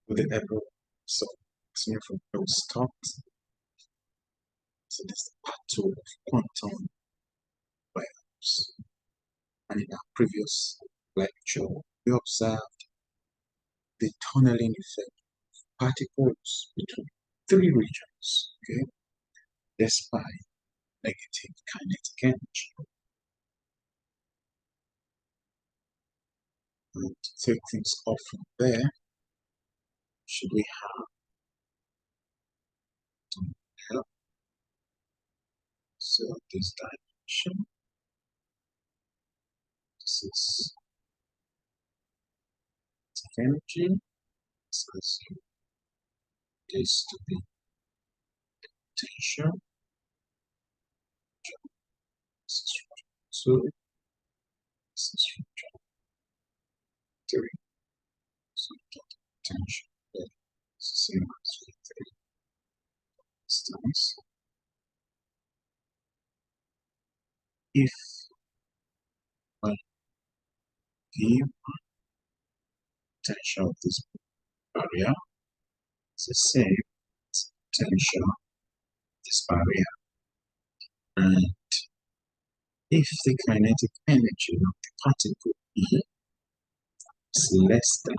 with the ever so maximum from those stocks. So this is part 2 of quantum waves. And in our previous lecture, we observed the tunneling effect of particles between 3 regions, okay, despite negative kinetic energy. And to take things off from there, should we have help? So this dimension, this is energy, let's assume this to be potential, this is from 2, this is from 3, so the potential is same as V3 distance. If well, V potential of this barrier is the same as potential of this barrier, and if the kinetic energy of the particle E is less than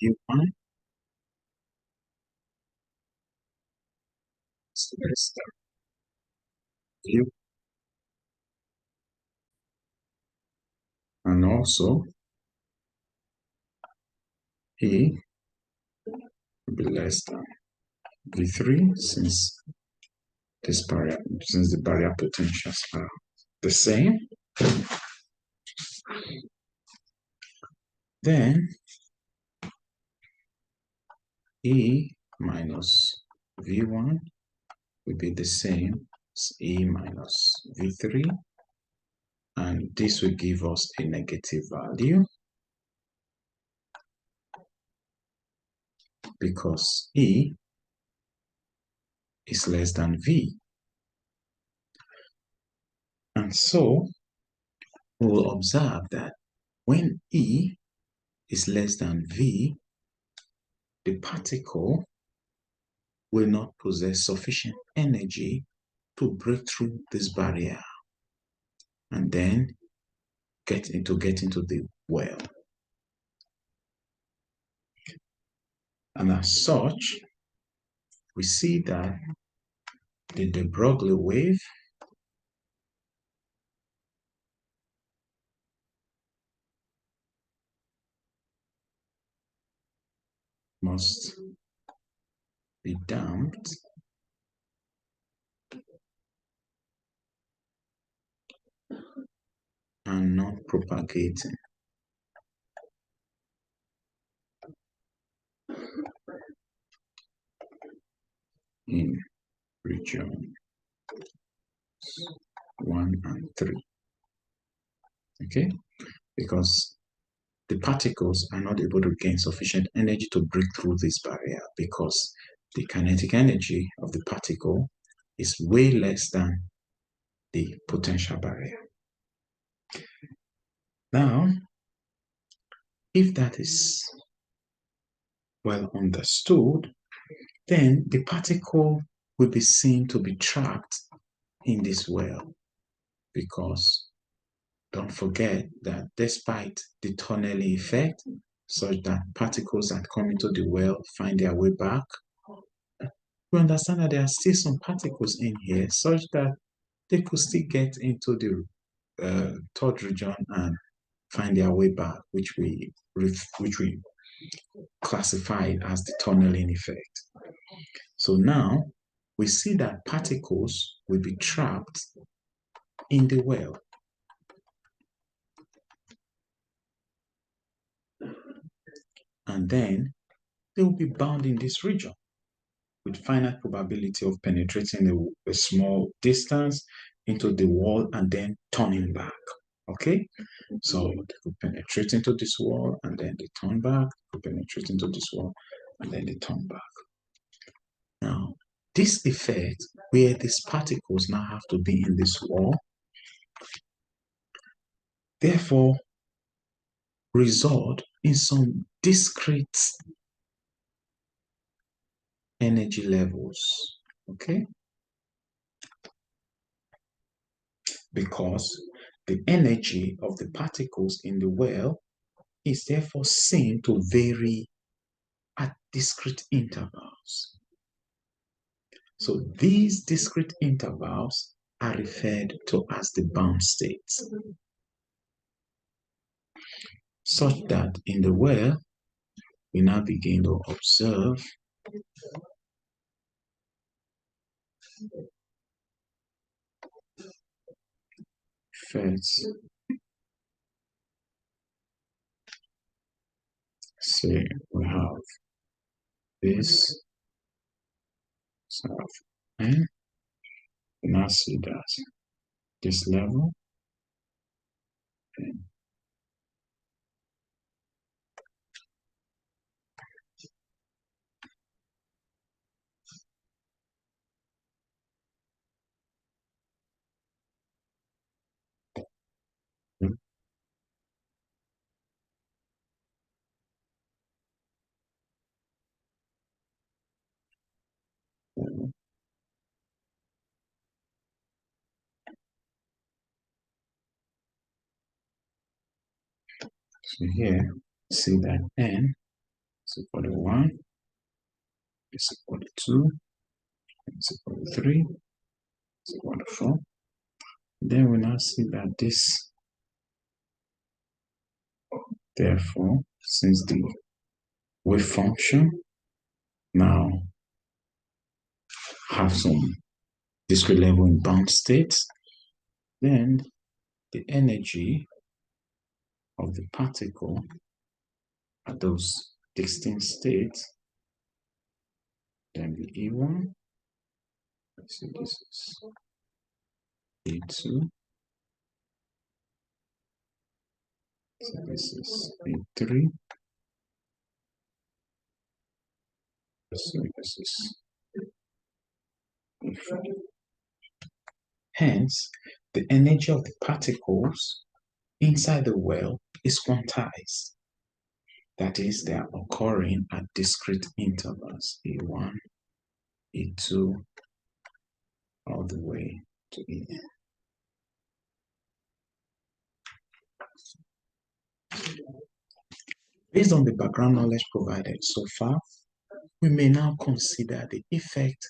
U1, it's less than U, and also E will be less than V3 since the barrier potentials are the same. Then E minus V1 will be the same as E minus V3, and this will give us a negative value because E is less than V. And so we will observe that when E is less than V, the particle will not possess sufficient energy to break through this barrier and then get into the well. And as such, we see that the de Broglie wave must be damped and not propagating. In region 1 and 3. Okay, because the particles are not able to gain sufficient energy to break through this barrier because the kinetic energy of the particle is way less than the potential barrier. Now, if that is well understood, then the particle will be seen to be trapped in this well because don't forget that despite the tunneling effect, such that particles that come into the well find their way back, we understand that there are still some particles in here such that they could still get into the third region and find their way back, which we classified as the tunneling effect. So now we see that particles will be trapped in the well. And then they will be bound in this region with finite probability of penetrating a small distance into the wall and then turning back. Okay, so they could penetrate into this wall and then they turn back, they penetrate into this wall and then they turn back. Now, this effect where these particles now have to be in this wall, therefore result in some discrete energy levels, okay? Because the energy of the particles in the well is therefore seen to vary at discrete intervals. So these discrete intervals are referred to as the bound states, such that in the well, we now begin to observe first, say we have this sort of n. We now see that this level n. So here, see that n is equal to 1, is equal to 2, is equal to 3, is equal to 4. Then we now see that this, therefore, since the wave function now have some discrete level in bound states, then the energy of the particle at those distinct states, then the E1, let's see, this is E2, so this is E3, so this is E4. Hence, the energy of the particles inside the well is quantized. That is, they are occurring at discrete intervals, E1, E2, all the way to En. Based on the background knowledge provided so far, we may now consider the effect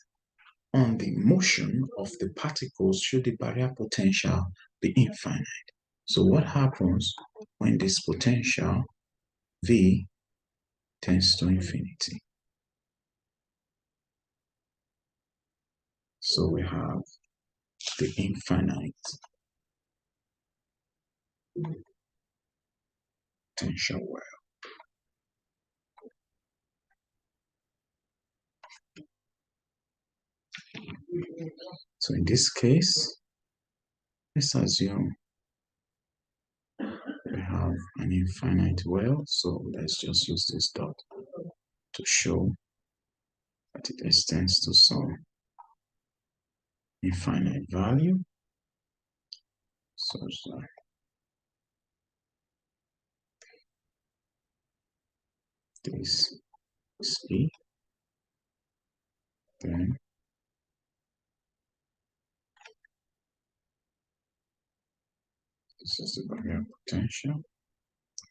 on the motion of the particles should the barrier potential be infinite. So what happens when this potential V tends to infinity? So we have the infinite potential well. So in this case, let's assume we have an infinite well. So let's just use this dot to show that it extends to some infinite value. So this is E. Then this is the barrier potential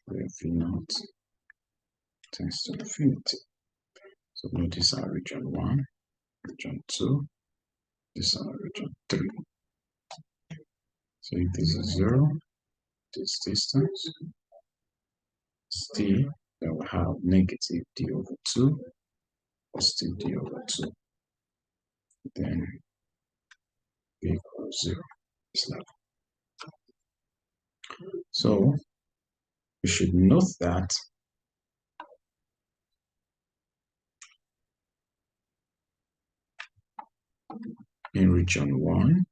where V naught tends to infinity. So notice our region 1, region 2, this is our region 3. So if this is 0, this distance is D, then we have negative D over 2, positive D over 2. Then V equals 0 is level. So we should note that in region 1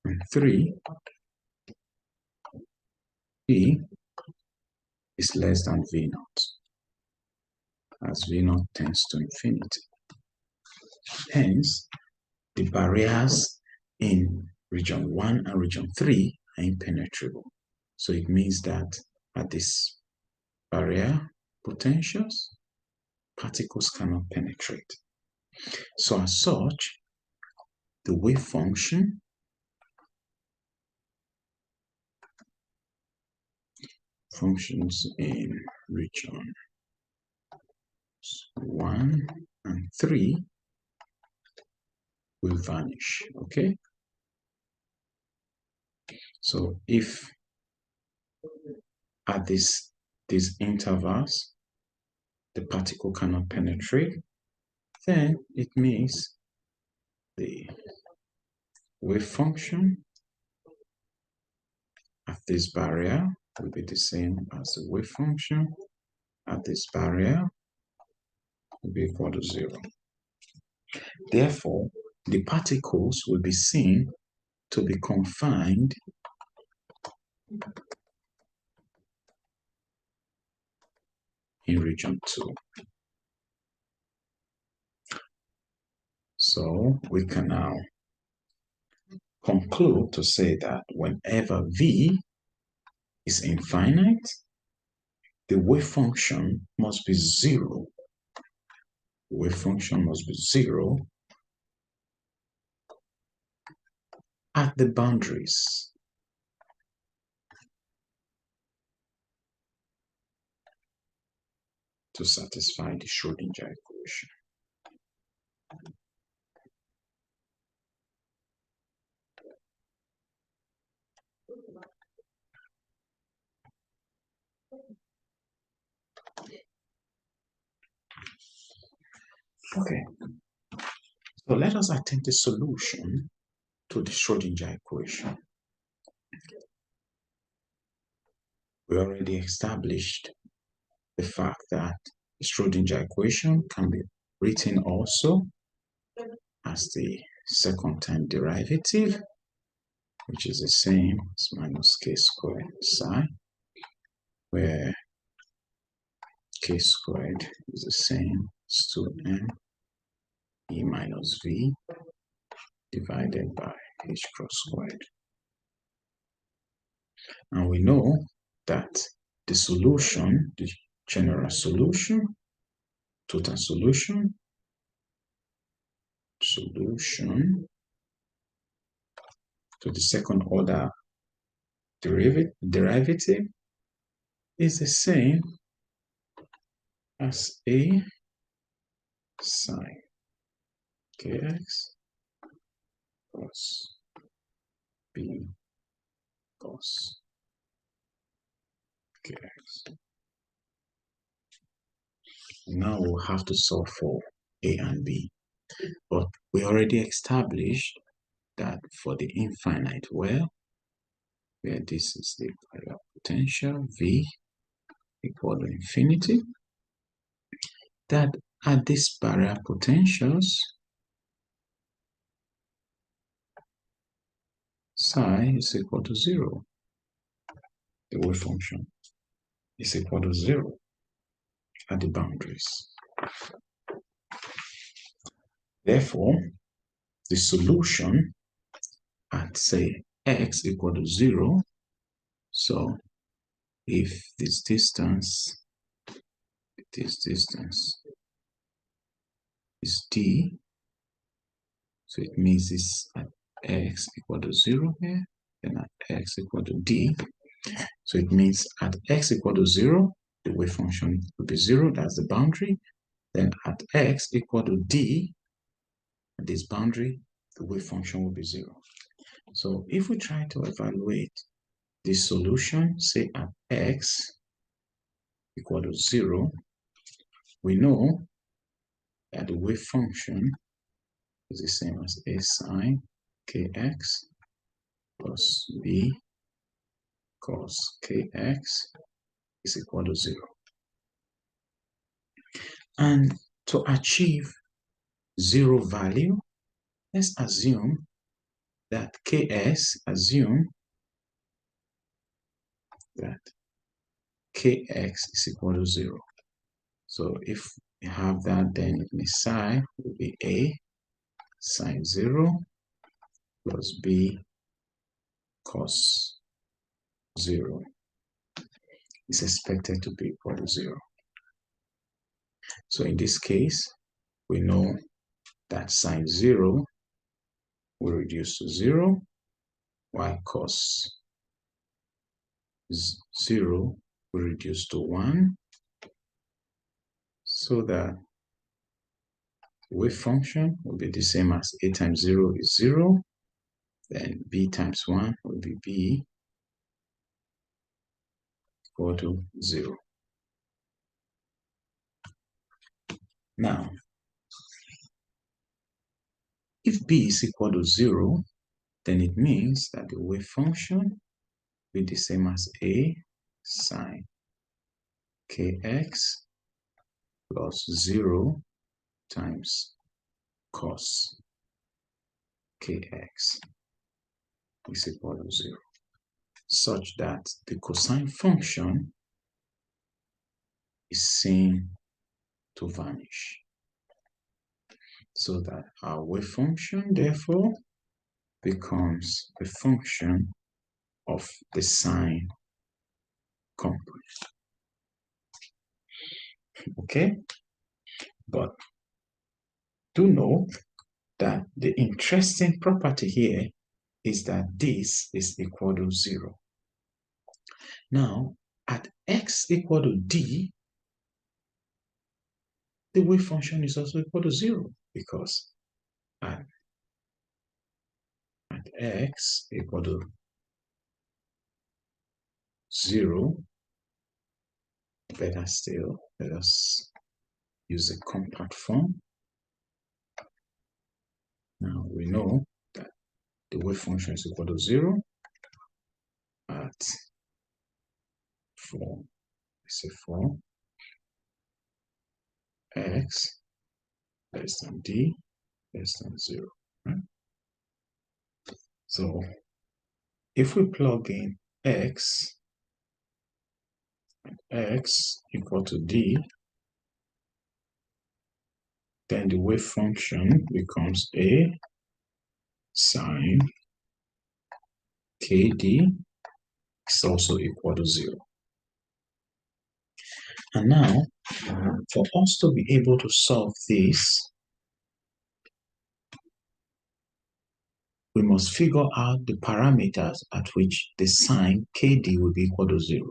and 3, E is less than V naught, as V naught tends to infinity. Hence, the barriers in region 1 and region 3 are impenetrable. So it means that at this barrier potentials, particles cannot penetrate. So as such, the wave function functions in region 1 and 3 will vanish. Okay, so if at these intervals the particle cannot penetrate, then it means the wave function at this barrier will be the same as the wave function at this barrier will be equal to 0. Therefore, the particles will be seen to be confined in region 2. So we can now conclude to say that whenever V is infinite, the wave function must be 0. The wave function must be 0 at the boundaries. To satisfy the Schrödinger equation. Okay, so let us attempt a solution to the Schrödinger equation. We already established the fact that the Schrödinger equation can be written also as the second term derivative, which is the same as minus k squared psi, where k squared is the same as 2m e minus v divided by h cross squared. And we know that the solution, the general solution, total solution to the second order derivative is the same as a sine kx plus b cos kx. Now we'll have to solve for a and b, but we already established that for the infinite well, where this is the barrier potential V equal to infinity, that at these barrier potentials, psi is equal to 0. The wave function is equal to 0 at the boundaries. Therefore, the solution at, say, x equal to 0, so if this distance is d, so it means it's at x equal to 0 here, then at x equal to d. So it means at x equal to 0, the wave function will be 0, that's the boundary. Then at x equal to d, at this boundary, the wave function will be 0. So if we try to evaluate this solution, say at x equal to 0, we know that the wave function is the same as a sine kx plus b cos kx is equal to 0. And to achieve 0 value, let's assume that assume that kx is equal to 0. So if we have that, then it means psi will be a sine 0 plus b cos 0 is expected to be equal to 0. So in this case, we know that sine 0 will reduce to 0, while cos 0 will reduce to 1, so that wave function will be the same as a times 0 is 0, then b times 1 will be b equal to 0. Now, if b is equal to 0, then it means that the wave function will be the same as a sine kx plus 0 times cos kx is equal to 0, such that the cosine function is seen to vanish. So that our wave function, therefore, becomes a function of the sine component. Okay? But do know that the interesting property here is that this is equal to 0. Now, at x equal to d, the wave function is also equal to 0, because at x equal to 0, better still, let us use a compact form. Now we know that the wave function is equal to 0 at 4, let's say 4, x less than d less than 0. Right? So if we plug in x equal to d, then the wave function becomes a sine kd is also equal to 0. And now, for us to be able to solve this, we must figure out the parameters at which the sine kd will be equal to 0.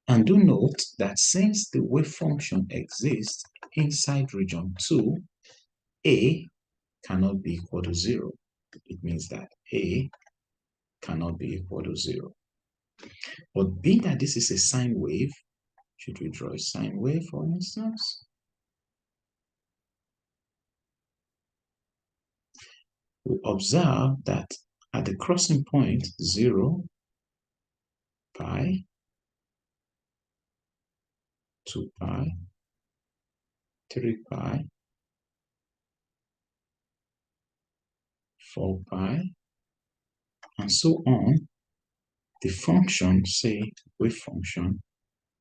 And do note that since the wave function exists inside region 2, a cannot be equal to 0. It means that a cannot be equal to 0. But being that this is a sine wave, should we draw a sine wave, for instance? We observe that at the crossing point 0, pi, 2 pi, 3 pi, 4 pi, and so on, the function, say wave function,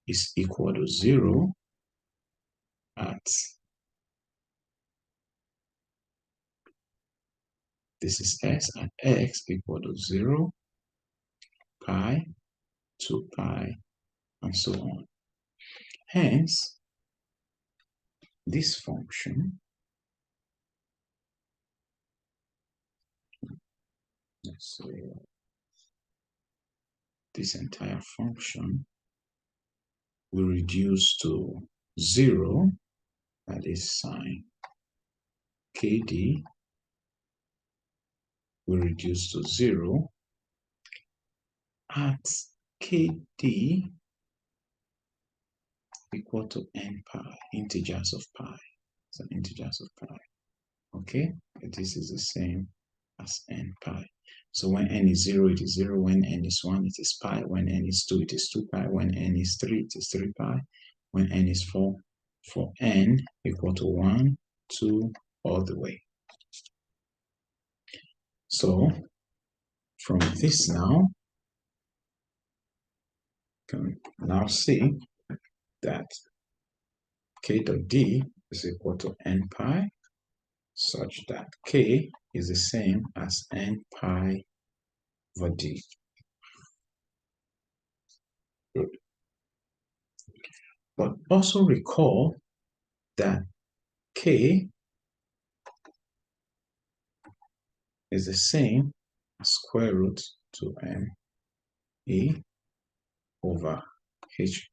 is equal to 0 at, this is s, at x equal to 0, pi, 2 pi, and so on. Hence, this function, let's say this entire function, will reduce to 0, that is sine kd will reduce to 0 at kd equal to n pi, integers of pi. So integers of pi. Okay, this is the same as n pi. So when n is 0, it is 0. When n is 1, it is pi. When n is 2, it is 2 pi. When n is 3, it is 3 pi. When n is 4, for n equal to 1, 2, all the way. So from this now, you can now see that k dot d is equal to n pi, such that k is the same as n pi over d. Good. But also recall that K is the same as square root 2m E over H,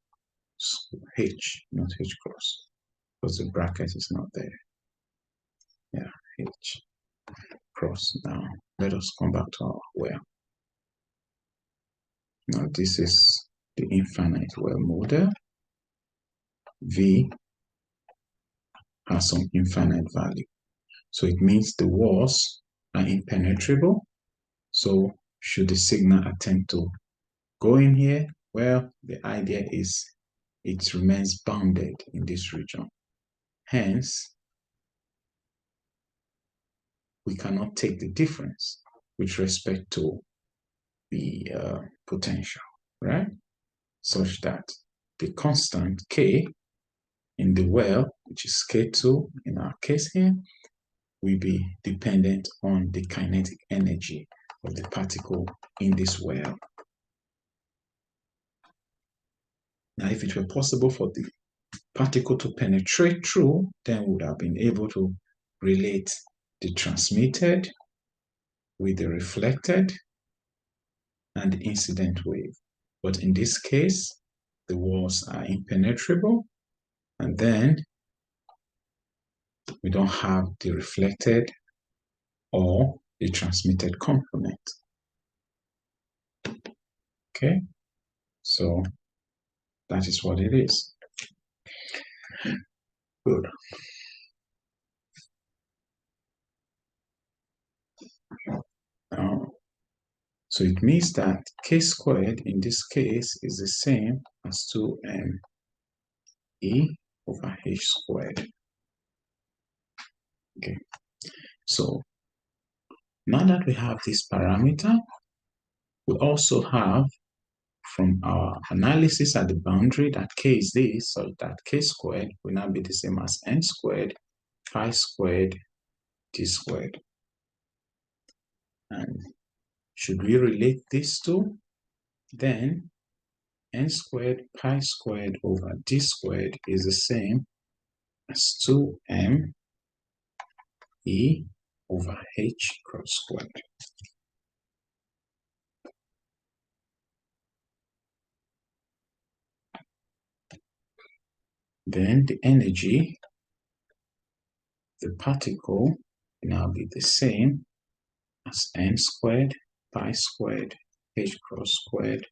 not H cross, because the bracket is not there. Yeah, H cross. Now, let us come back to our well. Now, this is the infinite well model. V has some infinite value. So it means the walls are impenetrable. So should the signal attempt to go in here? Well, the idea is it remains bounded in this region. Hence, we cannot take the difference with respect to the potential, right? Such that the constant K in the well, which is K2 in our case here, will be dependent on the kinetic energy of the particle in this well. Now, if it were possible for the particle to penetrate through, then we would have been able to relate the transmitted with the reflected and the incident wave. But in this case, the walls are impenetrable, and then we don't have the reflected or the transmitted component. Okay, so that is what it is. Good. So it means that k squared in this case is the same as 2m e over h squared. Okay, so now that we have this parameter, we also have from our analysis at the boundary that k is this, so that k squared will now be the same as n squared, pi squared, t squared. And should we relate these two, then n squared pi squared over d squared is the same as 2m e over h cross squared. Then the energy, the particle, will now be the same as n squared pi squared h cross squared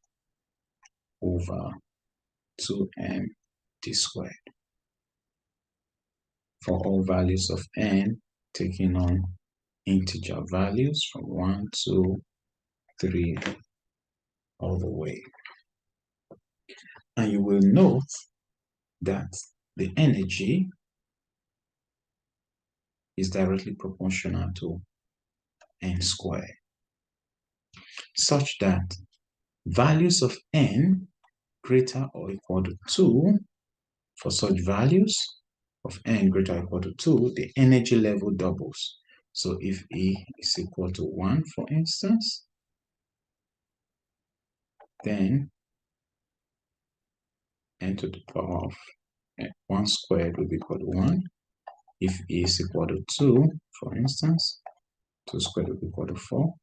over 2m d squared. For all values of n, taking on integer values from 1, 2, 3, all the way. And you will note that the energy is directly proportional to n squared, such that values of n greater or equal to 2, for such values of n greater or equal to 2, the energy level doubles. So if E is equal to 1, for instance, then n to the power of 1 squared will be equal to 1. If E is equal to 2, for instance, 2 squared will be equal to 4.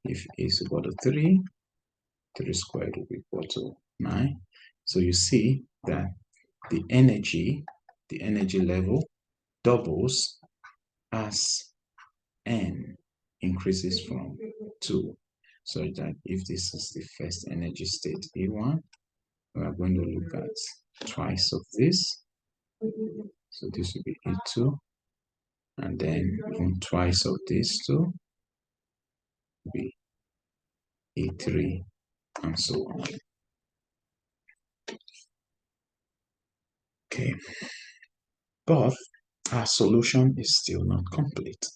If E is equal to 3, 3 squared will be equal to 9. So you see that the energy level doubles as n increases from 2. So that if this is the first energy state E1, we are going to look at twice of this. So this will be E2, and then even twice of this too will be E3, and so on. Okay, but our solution is still not complete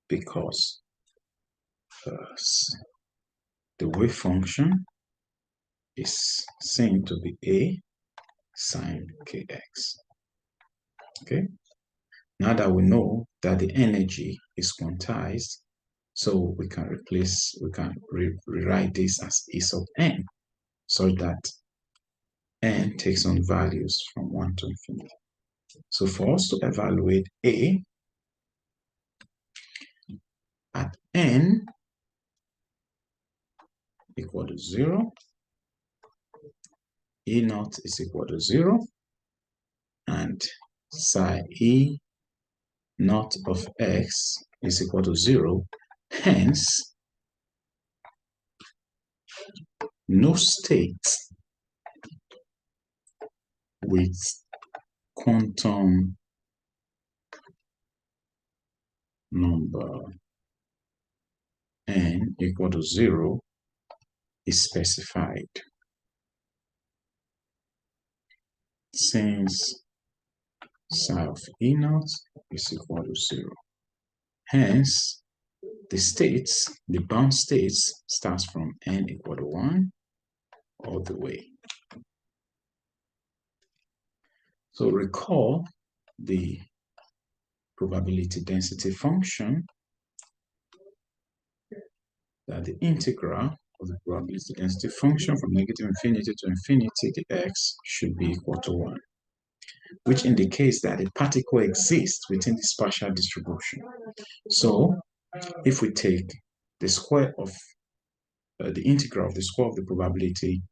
because the wave function is seen to be a sine kx. Okay, now that we know that the energy is quantized, so we can rewrite this as E sub n, so that n takes on values from 1 to infinity. So for us to evaluate A at n equal to 0, E naught is equal to 0, and psi E naught of x is equal to 0. Hence, no state with quantum number n equal to 0 is specified, since psi of E naught is equal to 0. Hence, the bound states starts from n equal to 1 all the way. So recall the probability density function, that the integral of the probability density function from negative infinity to infinity, the x should be equal to 1, which indicates that a particle exists within this partial distribution. So if we take the square of the integral of the square of the probability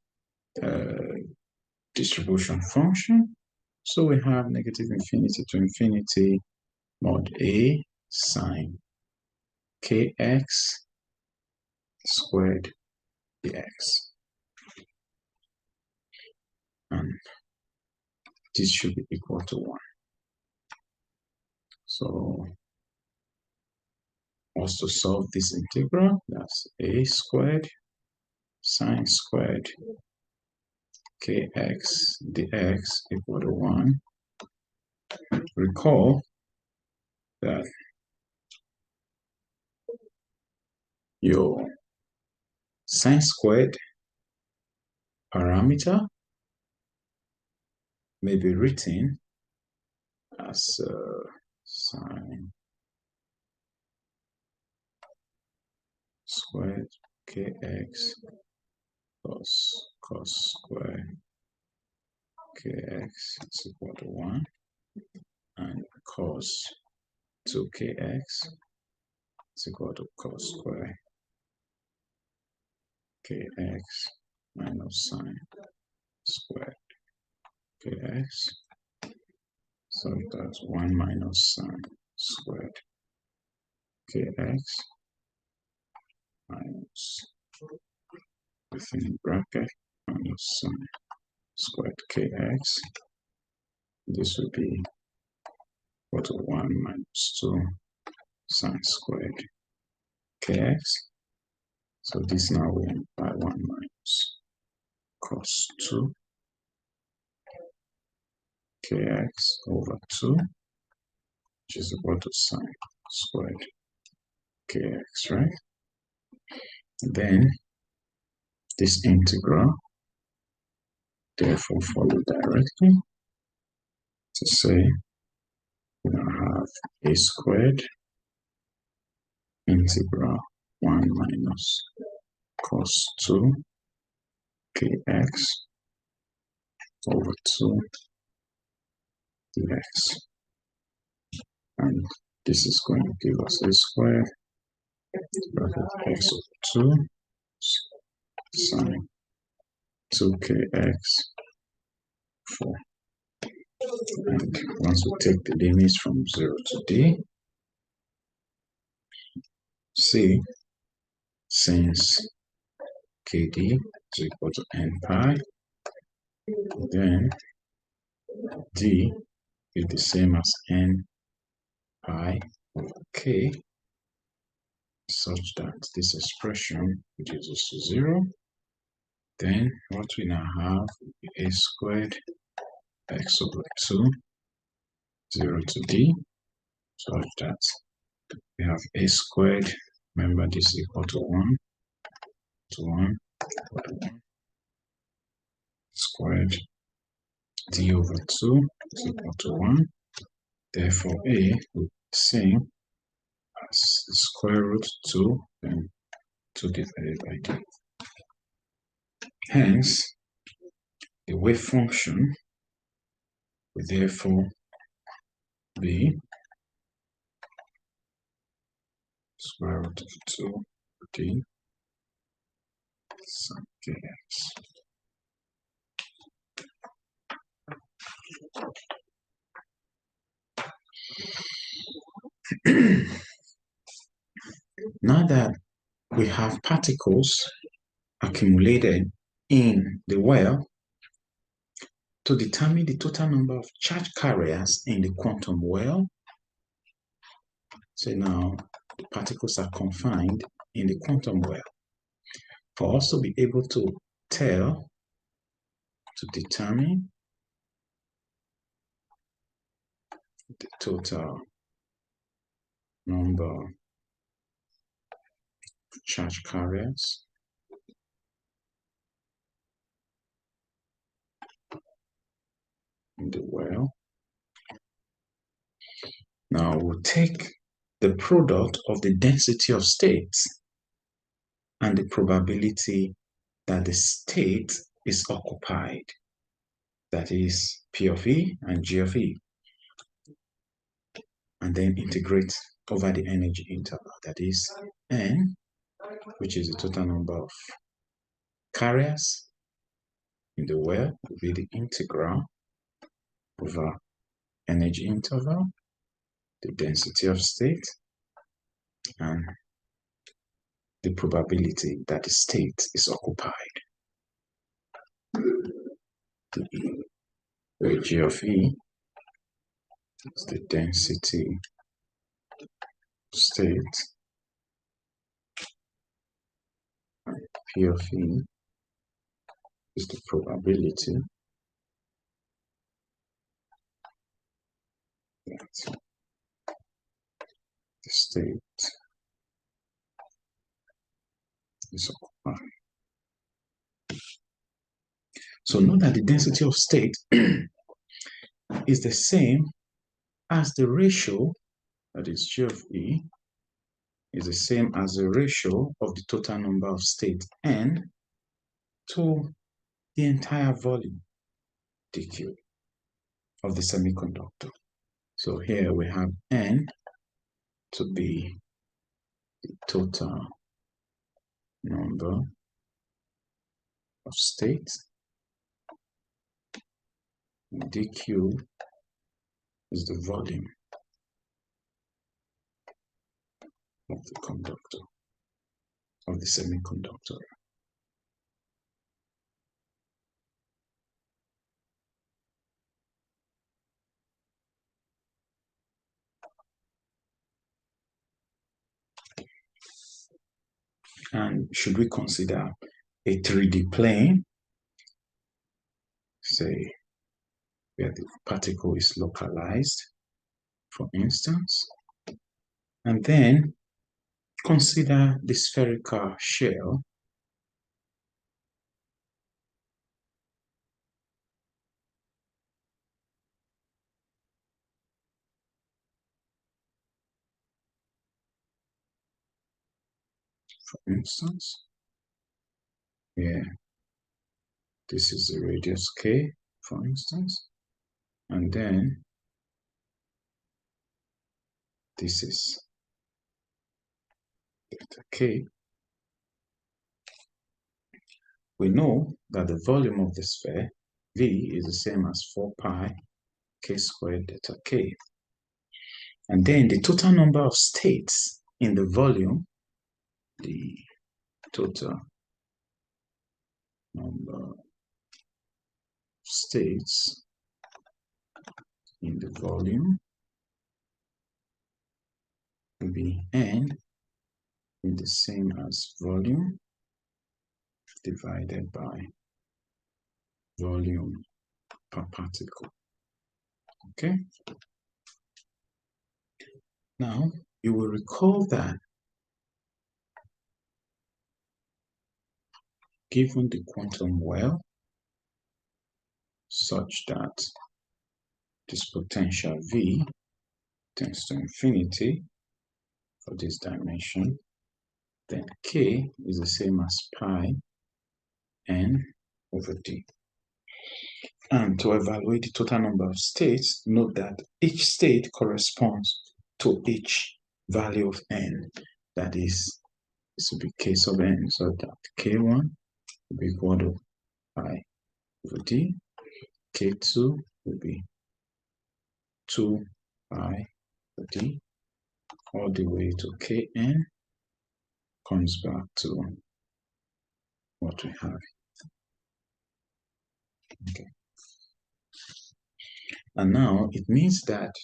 distribution function, so we have negative infinity to infinity mod a sine kx squared dx. And this should be equal to 1. So also solve this integral, that's a squared sine squared kx dx equal to 1. Recall that your sine squared parameter may be written as sine squared kx plus cos square kx is equal to 1, and cos 2kx is equal to cos square kx minus sine squared kx. So that's 1 minus sine squared kx minus, within bracket, minus sine squared kx. This would be equal to 1 minus 2 sine squared kx. So this now will imply 1 minus cos 2 kx over 2, which is equal to sine squared kx, right? Then this integral therefore follow directly to say we now have a squared integral 1 minus cos 2 kx over 2 dx. And this is going to give us a squared bracket x over 2 sine 2kx 4. And once we take the limits from 0 to d, see, since kd is equal to n pi, then d is the same as n pi over k, such that this expression reduces to 0. Then what we now have is a squared x over 2, 0 to d, such that we have a squared, remember this is equal to 1, to 1, equal to 1, squared d over 2 is equal to 1. Therefore, a will be the same as the square root 2, then 2 divided by d. Hence, the wave function will therefore V square root of 2D sine kx. Now that we have particles accumulated in the well, to determine the total number of charge carriers in the quantum well, so now the particles are confined in the quantum well. For us to be able to determine the total number of charge carriers in the well. Now we'll take the product of the density of states and the probability that the state is occupied. That is P of E and G of E. And then integrate over the energy interval. That is N, which is the total number of carriers in the well, will be the integral over energy interval, the density of state, and the probability that the state is occupied. The G of E is the density state, and P of E is the probability that the state is occupied. So note that the density of state is the same as the ratio, that is G of E, is the same as the ratio of the total number of states N to the entire volume dq of the semiconductor. So here we have N to be the total number of states, and dq is the volume of the conductor, of the semiconductor. And should we consider a 3D plane, say where the particle is localized, for instance, and then consider the spherical shell, for instance, yeah, this is the radius k, for instance, and then this is delta k. We know that the volume of the sphere, V, is the same as 4 pi k squared delta k. And then the total number of states in the volume, the total number of states in the volume will be N, in the same as volume divided by volume per particle. Okay? Now, you will recall that given the quantum well, such that this potential V tends to infinity for this dimension, then K is the same as pi N over D. And to evaluate the total number of states, note that each state corresponds to each value of n. That is, this will be k sub n, so that k1 will be equal to pi over d, k2 will be 2 pi over d, all the way to kn, comes back to what we have. Okay. And now it means that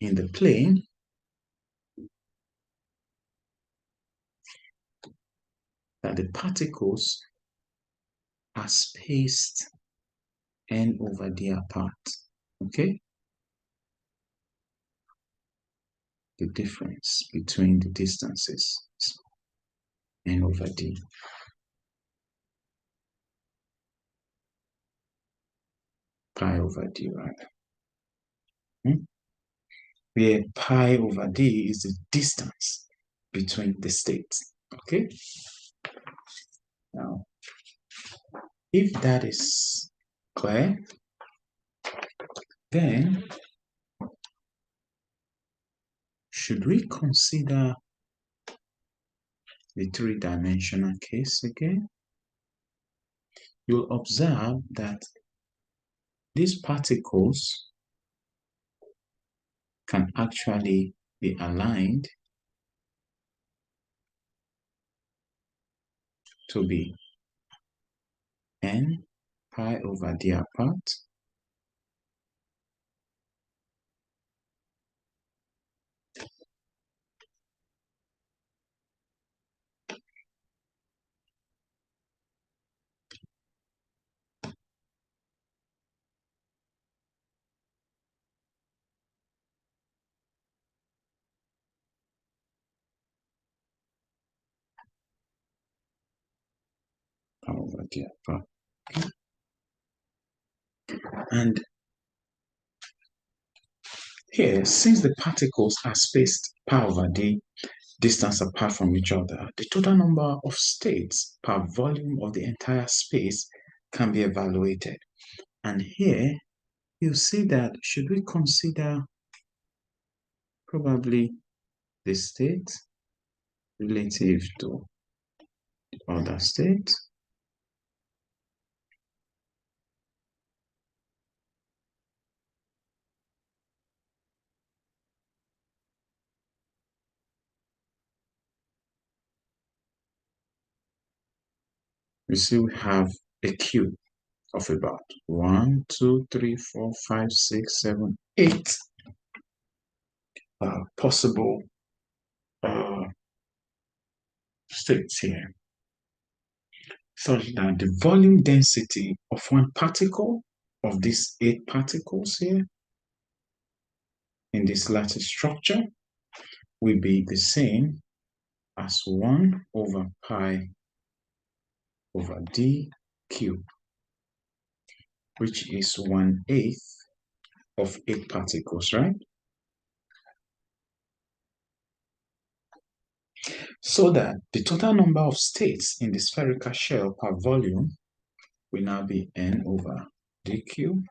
in the plane, that the particles are spaced n over d apart. Okay? The difference between the distances is n over d. Pi over d, rather. Where pi over d is the distance between the states. Okay? Now, if that is clear, then should we consider the three-dimensional case again? You'll observe that these particles can actually be aligned to be n pi over d apart, pi over d apart. And here, since the particles are spaced pi over d distance apart from each other, the total number of states per volume of the entire space can be evaluated. And here, you see that should we consider probably the state relative to the other state? You see we have a queue of about 1, 2, 3, 4, 5, 6, 7, 8 possible states here, such that the volume density of one particle of these 8 particles here in this lattice structure will be the same as 1 over pi over d cubed, which is 1/8 of 8 particles, right? So that the total number of states in the spherical shell per volume will now be n over d cubed,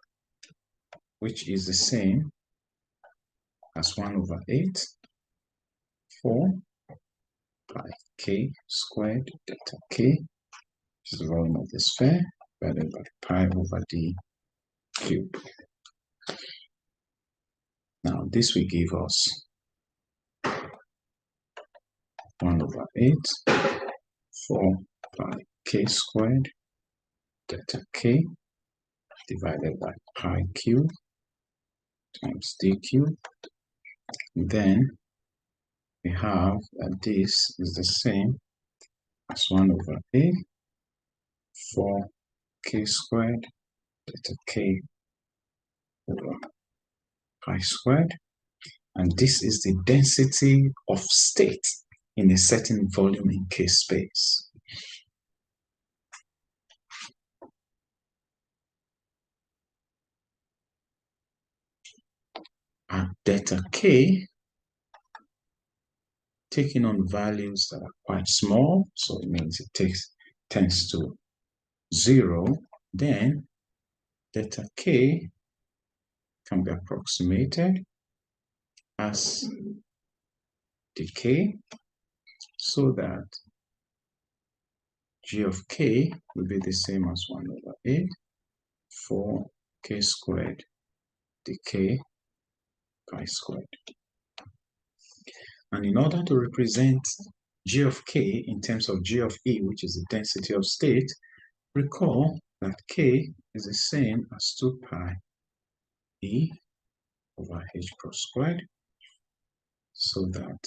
which is the same as 1 over 8, 4 pi k squared delta k, which is the volume of the sphere, divided by pi over d cubed. Now, this will give us 1 over 8, 4 pi k squared delta k, divided by pi cubed times d cubed. Then we have that this is the same as 1 over 8, 4 k squared delta k over pi squared. And this is the density of state in a certain volume in K space. At delta K, taking on values that are quite small, so it means it tends to 0, then delta K can be approximated as decay, so that G of K will be the same as 1 over 8 for K squared decay pi squared. And in order to represent G of K in terms of G of E, which is the density of state, recall that K is the same as 2 pi E over H cross squared, so that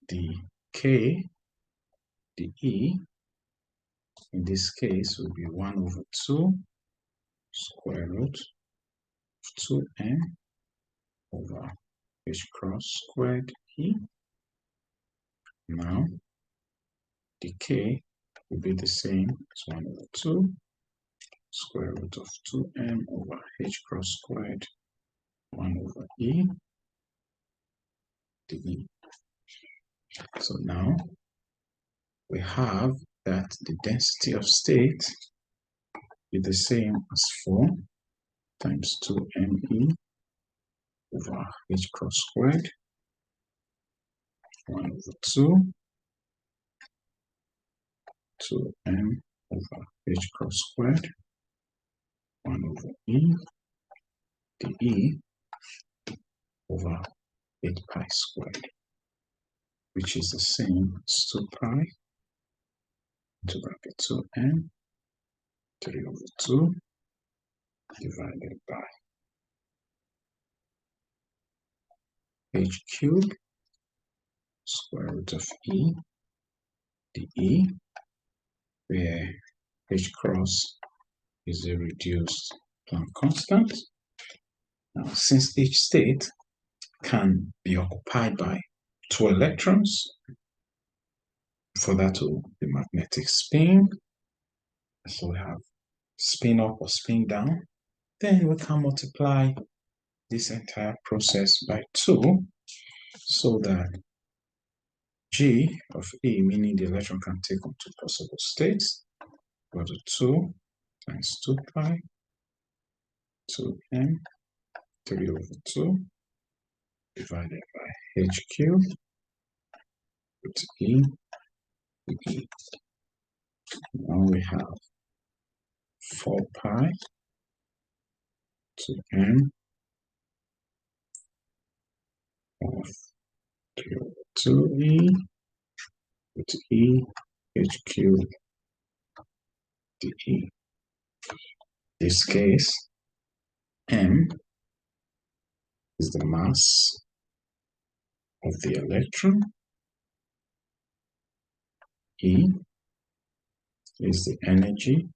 the K, the E, in this case will be 1 over 2 square root of 2m over H cross squared E. Now, the K will be the same as 1 over 2 square root of 2m over H cross squared 1 over E dE. So now we have that the density of state is the same as 4 times 2me over H cross squared 1 over 2m over H cross squared 1 over E dE over 8 pi squared, which is the same as 2 pi into bracket 2m 3 over 2 divided by H cubed square root of E dE, where H cross is a reduced Planck constant. Now, since each state can be occupied by 2 electrons, for that to be magnetic spin, so we have spin up or spin down, then we can multiply this entire process by 2, so that G of E, meaning the electron can take on 2 possible states, equal to 2 times 2 pi 2m 3 over 2 divided by H cubed root E dE. Now we have 4 pi 2m of 3 over 2e root E H cubed dE. This case, m is the mass of the electron, E is the energy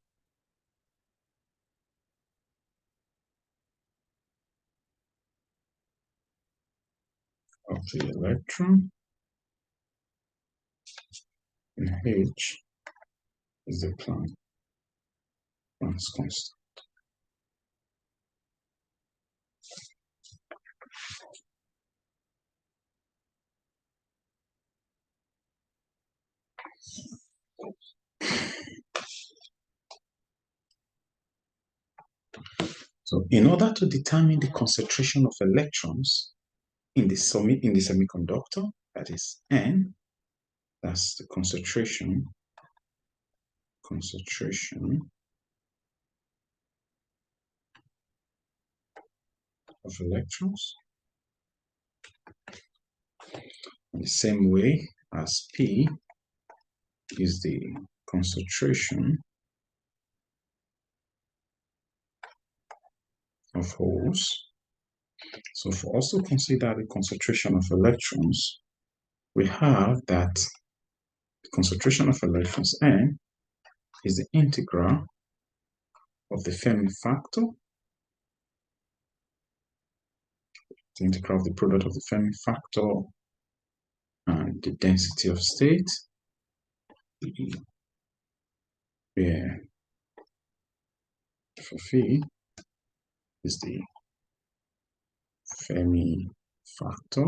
of the electron, and H is the Planck's constant. So in order to determine the concentration of electrons in the semiconductor, that is N, that's the concentration of electrons, in the same way as P is the concentration of holes. So for us to consider the concentration of electrons, we have that the concentration of electrons N is the integral of the Fermi factor, the integral of the product of the Fermi factor and the density of state, where Phi is the Fermi factor,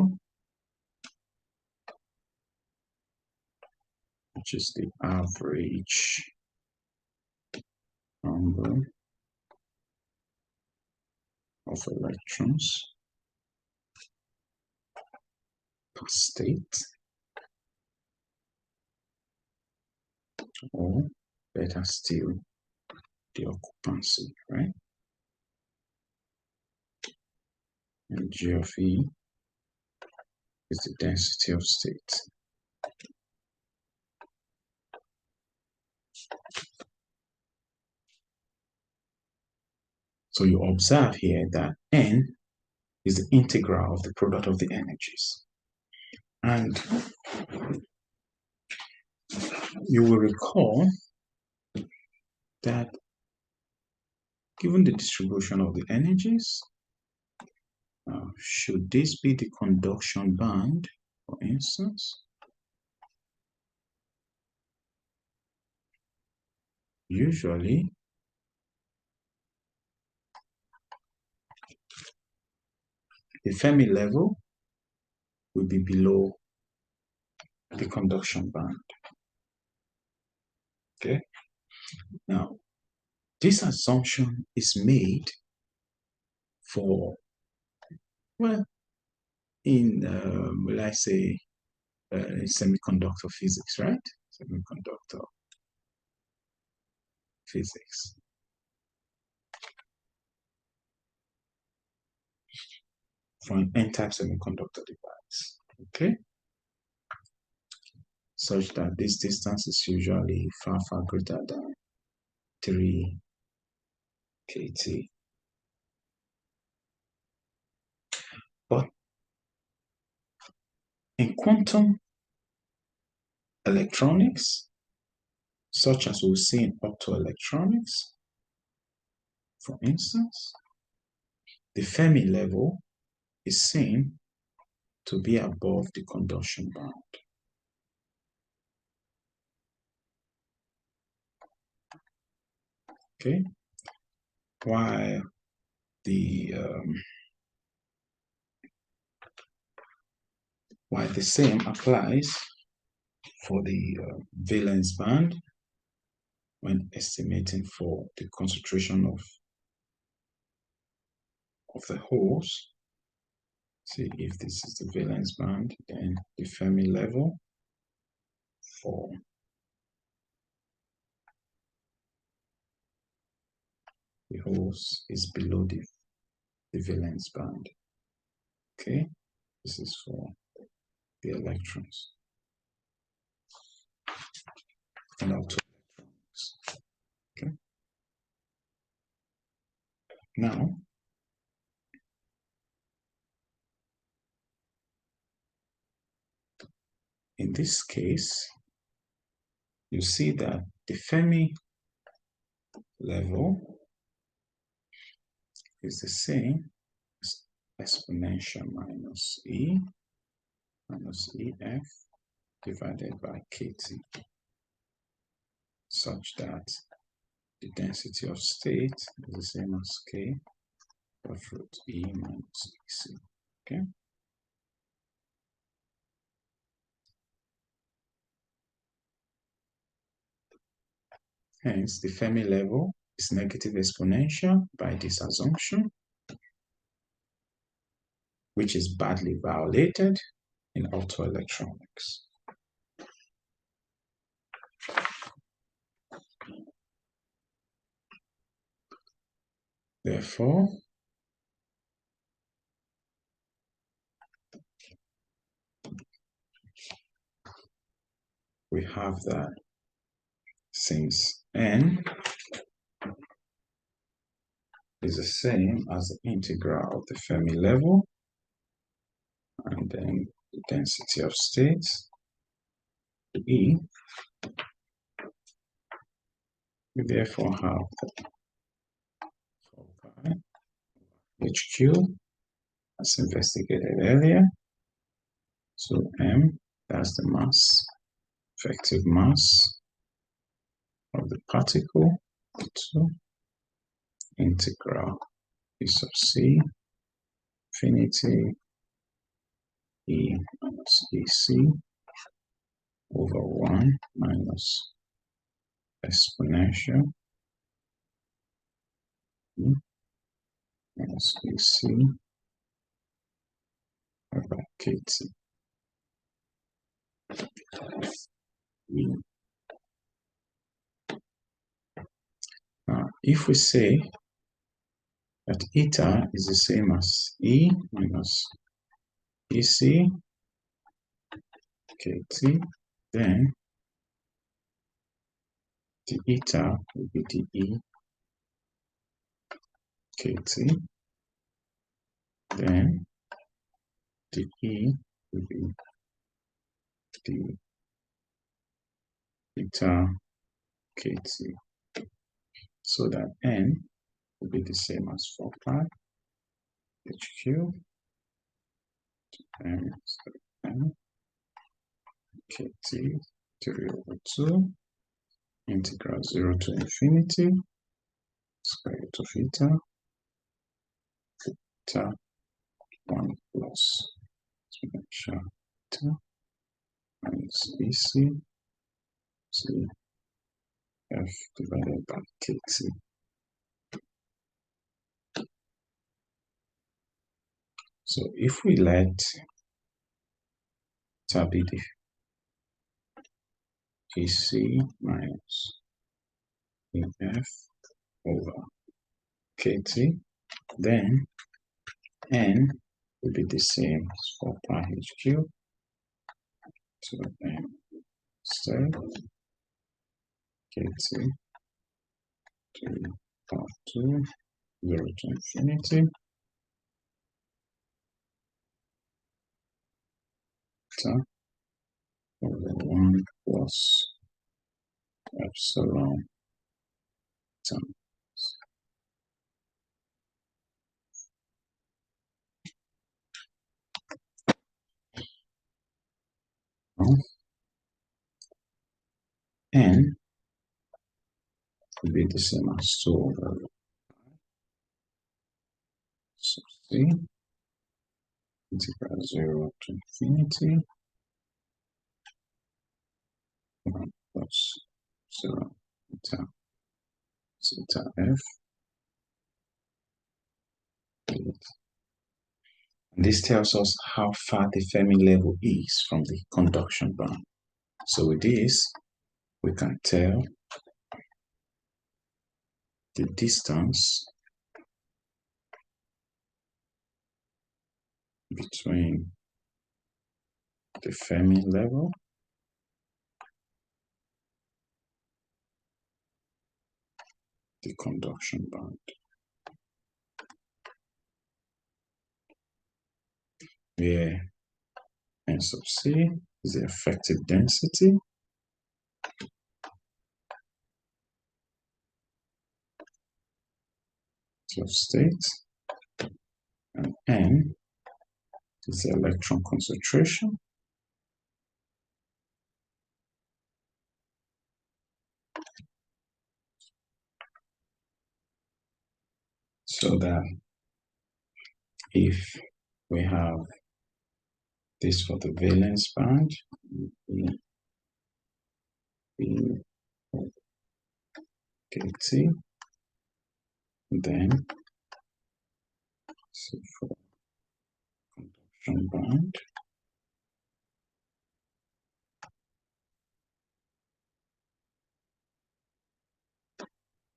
which is the average number of electrons per state, or better still, the occupancy, right? And G of E is the density of states. So you observe here that N is the integral of the product of the energies. And you will recall that given the distribution of the energies, should this be the conduction band, for instance, usually the Fermi level will be below the conduction band. Okay. Now, this assumption is made for, well, in, will I say, semiconductor physics, right? Semiconductor physics. For an n-type semiconductor device, okay? Such that this distance is usually far, far greater than 3 kT. But in quantum electronics, such as we see in optoelectronics, for instance, the Fermi level is seen to be above the conduction band. Okay, while the same applies for the valence band when estimating for the concentration of the holes. See, if this is the valence band, then the Fermi level for the holes is below the valence band. Okay, this is for the electrons and optoelectronics. Okay, now in this case, you see that the Fermi level is the same as exponential minus E minus EF divided by KT, such that the density of state is the same as K of root E minus EC. Okay. Hence, the Fermi level is negative exponential by this assumption, which is badly violated in optoelectronics. Therefore, we have that since N is the same as the integral of the Fermi level and then the density of states, E, we therefore have the 4 pi HQ as investigated earlier. So M, that's the mass, effective mass of the particle, to integral E sub C, infinity E minus EC over 1 minus exponential minus EC over KT. Now, if we say that eta is the same as E minus EC KT, then the eta will be the E KT, then the E will be the eta KT, so that N will be the same as 4 pi HQ and N KT 3 over 2 integral 0 to infinity square root of eta 1 plus exponential eta minus BC C F divided by KT. So if we let eta be the EC minus EF over KT, then N will be the same as 4 pi HQ. So N instead KT 3 power 2 0 to infinity eta over 1 plus epsilon times N will be the same as 2 over so C integral 0 to infinity 1 plus 0 eta zeta F. And this tells us how far the Fermi level is from the conduction band. So with this, we can tell the distance between the Fermi level the conduction band. Where N sub C is the effective density of state, and N is the electron concentration so that if we have this for the valence band, KT, then so for conduction band,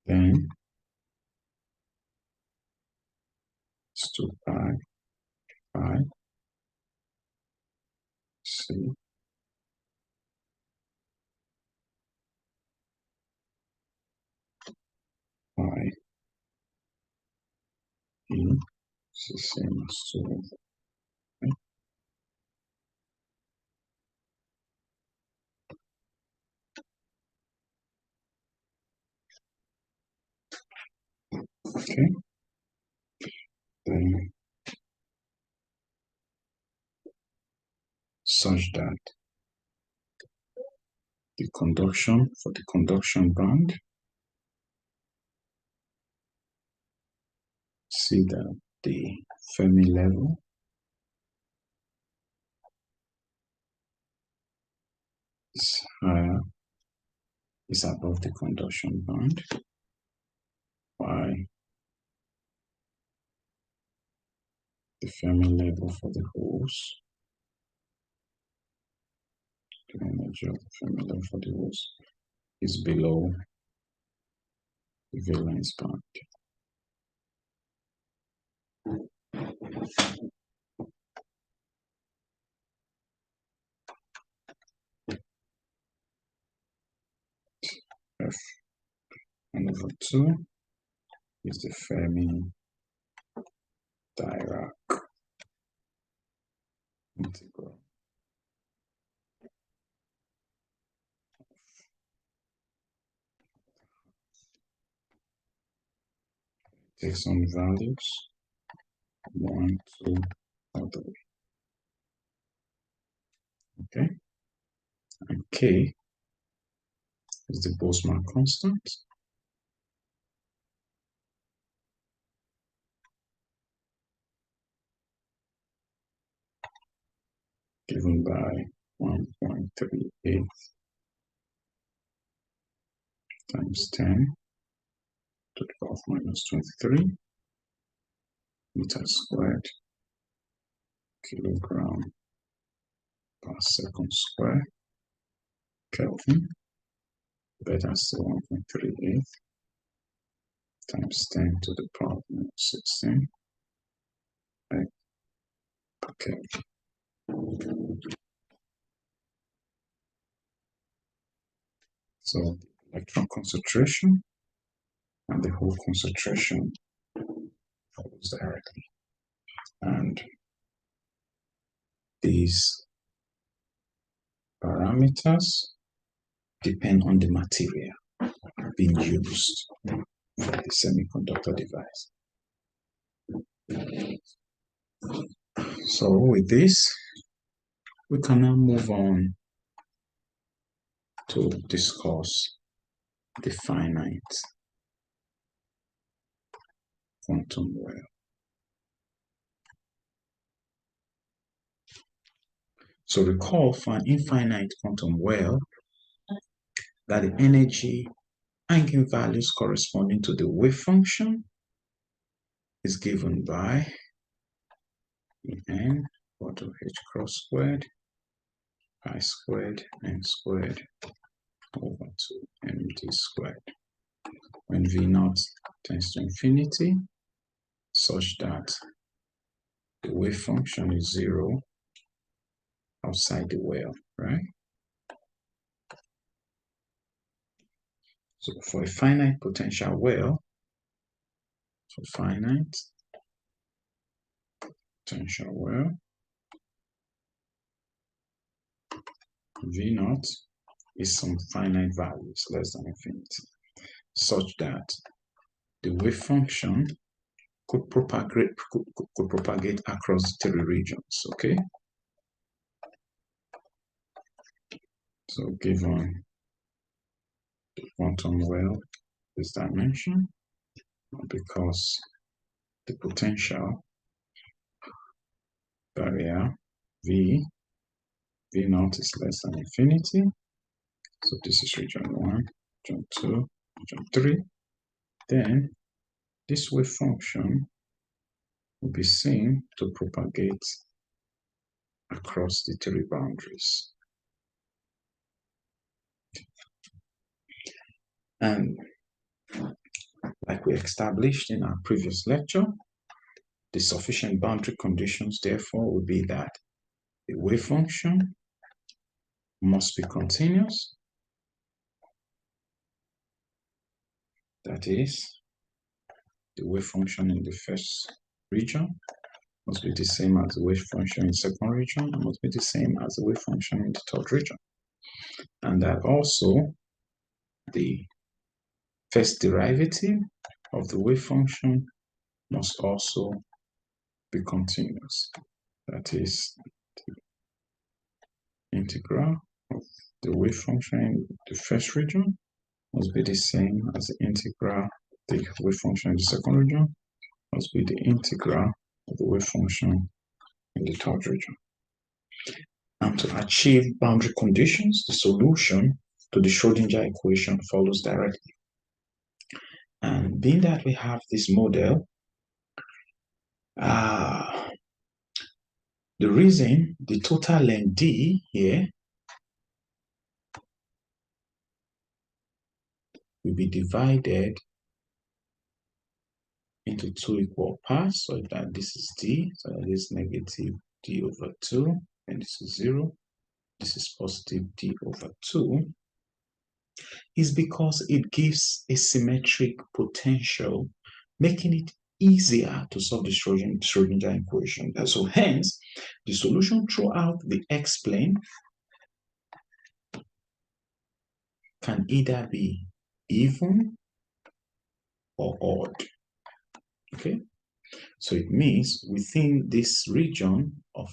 then it's 2 pi C pi E is the same as 2 over. Okay, then such that the conduction for the conduction band, see that the Fermi level is higher, is above the conduction band, while the Fermi level for the holes. The energy of the Fermi level for the holes is below the valence band. F1/2 is the Fermi Dirac integral. Take some values 1, 2, or 3. Okay, and K is the Boltzmann constant. Given by 1.38 times 10 to the power of minus 23 meters squared kilogram per second square Kelvin. Beta still 1.38 times 10 to the power of minus 16 per Kelvin. So the electron concentration and the hole concentration follows directly. And these parameters depend on the material being used for the semiconductor device. So with this, we can now move on to discuss the finite quantum well. So recall for an infinite quantum well that the energy eigenvalues corresponding to the wave function is given by En equal to h cross squared pi squared n squared over 2 mt squared when V0 tends to infinity, such that the wave function is 0 outside the well, right? So for a finite potential well, finite potential well, V0 is some finite values less than infinity, such that the wave function could propagate across the 3 regions, okay? So given the quantum well this dimension, because the potential barrier V0 is less than infinity, so this is region 1, region 2, region 3, then this wave function will be seen to propagate across the 3 boundaries. And like we established in our previous lecture, the sufficient boundary conditions therefore will be that the wave function must be continuous, that is, the wave function in the first region must be the same as the wave function in the second region, and must be the same as the wave function in the third region. And that also the first derivative of the wave function must also be continuous. That is, the integral of the wave function in the first region must be the same as the integral of the wave function in the second region, must be the integral of the wave function in the third region. And to achieve boundary conditions, the solution to the Schrodinger equation follows directly. And being that we have this model, The reason the total length D here will be divided into two equal parts, so that this is D, so that is negative D over 2, and this is 0. This is positive D over 2, is because it gives a symmetric potential, making it easier to solve the Schrodinger equation. And so hence, the solution throughout the x-plane can either be even or odd. Okay, so it means within this region of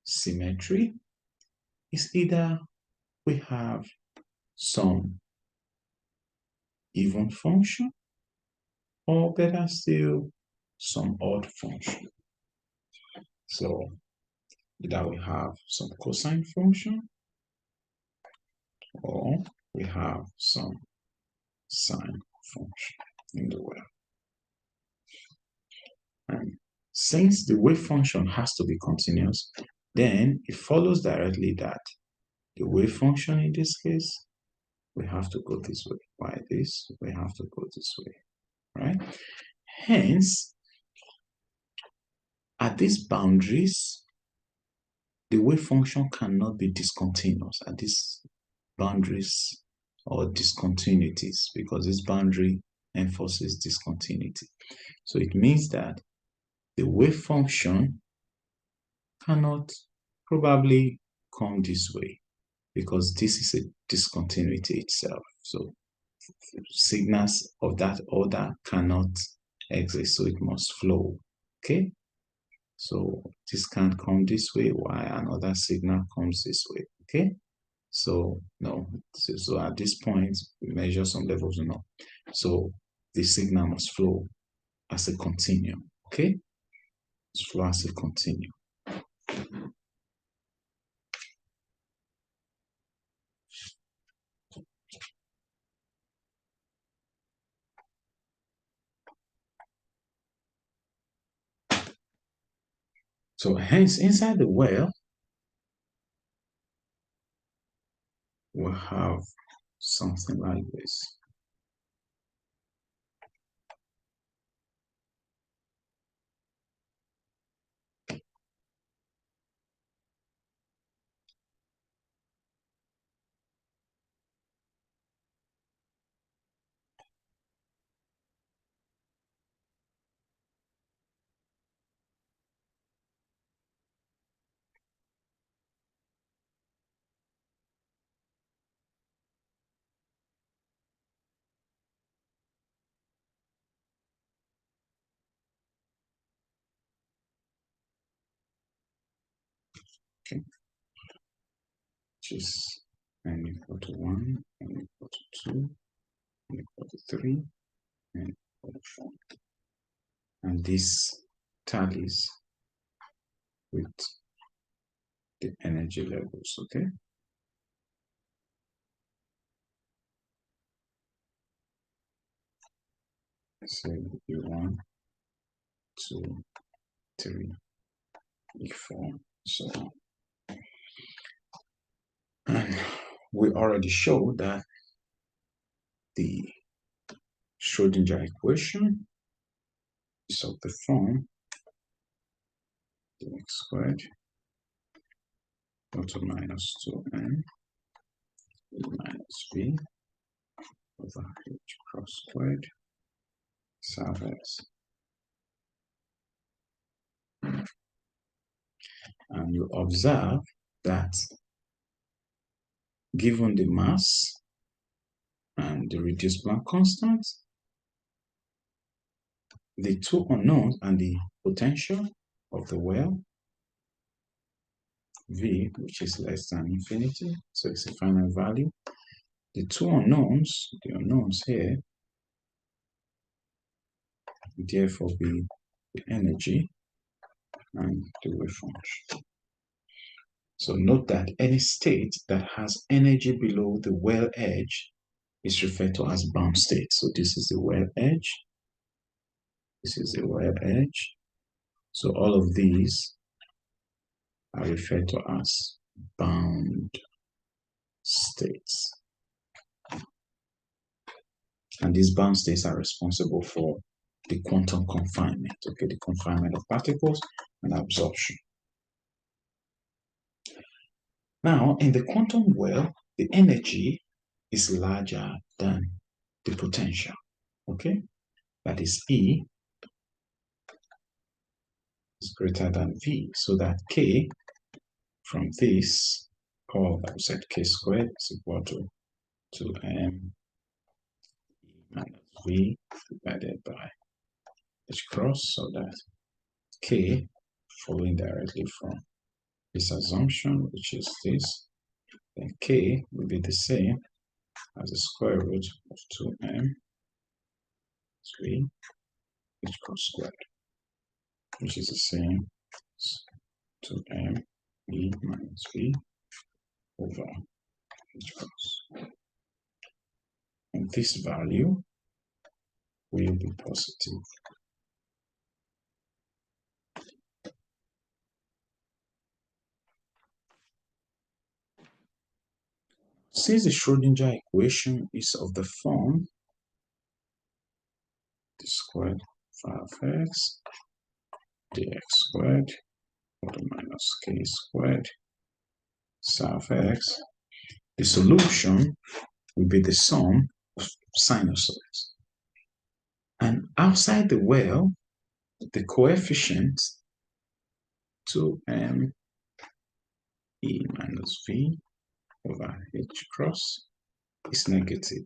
symmetry is either we have some even function, or better still, some odd function. So either we have some cosine function, or we have some sine function in the well. And since the wave function has to be continuous, then it follows directly that the wave function in this case, we have to go this way. Why this? We have to go this way, right? Hence, at these boundaries, the wave function cannot be discontinuous at these boundaries or discontinuities, because this boundary enforces discontinuity. So it means that the wave function cannot probably come this way, because this is a discontinuity itself. So signals of that order cannot exist, so it must flow. Okay, so this can't come this way while another signal comes this way. Okay, so no, so at this point we measure some levels or not, so the signal must flow as a continuum. Okay, it's flow as a continuum. So hence inside the well we'll have something like this. Okay, which is n equal to 1, n equal to 2, n equal to 3, n equal to 4. And this tallies with the energy levels, okay? So E1, 2, 3, E4, so on. And we already showed that the Schrodinger equation is of the form dx squared equal to minus 2n minus b over h cross squared surface. And you observe that given the mass and the reduced Planck constant, the two unknowns and the potential of the well, V, which is less than infinity, so it's a finite value. The two unknowns, the unknowns here, will therefore be the energy and the wave function. So note that any state that has energy below the well edge is referred to as bound state. So this is the well edge. This is the well edge. So all of these are referred to as bound states. And these bound states are responsible for the quantum confinement, okay, the confinement of particles and absorption. Now, in the quantum well, the energy is larger than the potential, okay? That is E is greater than V, so that K from this, or that we said K squared is equal to 2m minus V divided by H cross, so that K, following directly from this assumption, which is this, then K will be the same as the square root of 2m 3 H cross squared, which is the same as 2m E minus V over H cross. And this value will be positive. Since the Schrodinger equation is of the form d squared phi of x dx squared or minus k squared psi of x, the solution will be the sum of sinusoids. And outside the well, the coefficient 2m E minus V over H cross is negative.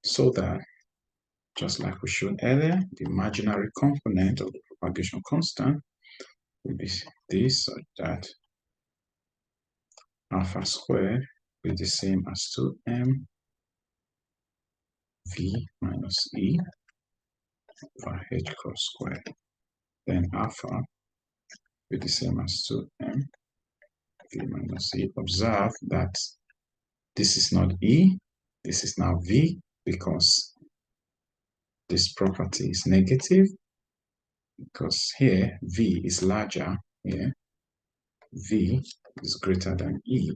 So that, just like we showed earlier, the imaginary component of the propagation constant will be this, such that alpha squared will be the same as 2m V minus E over H cross squared. Then alpha will be the same as 2m V minus E. Observe that this is not E, this is now V, because this property is negative, because here V is larger, here V is greater than E.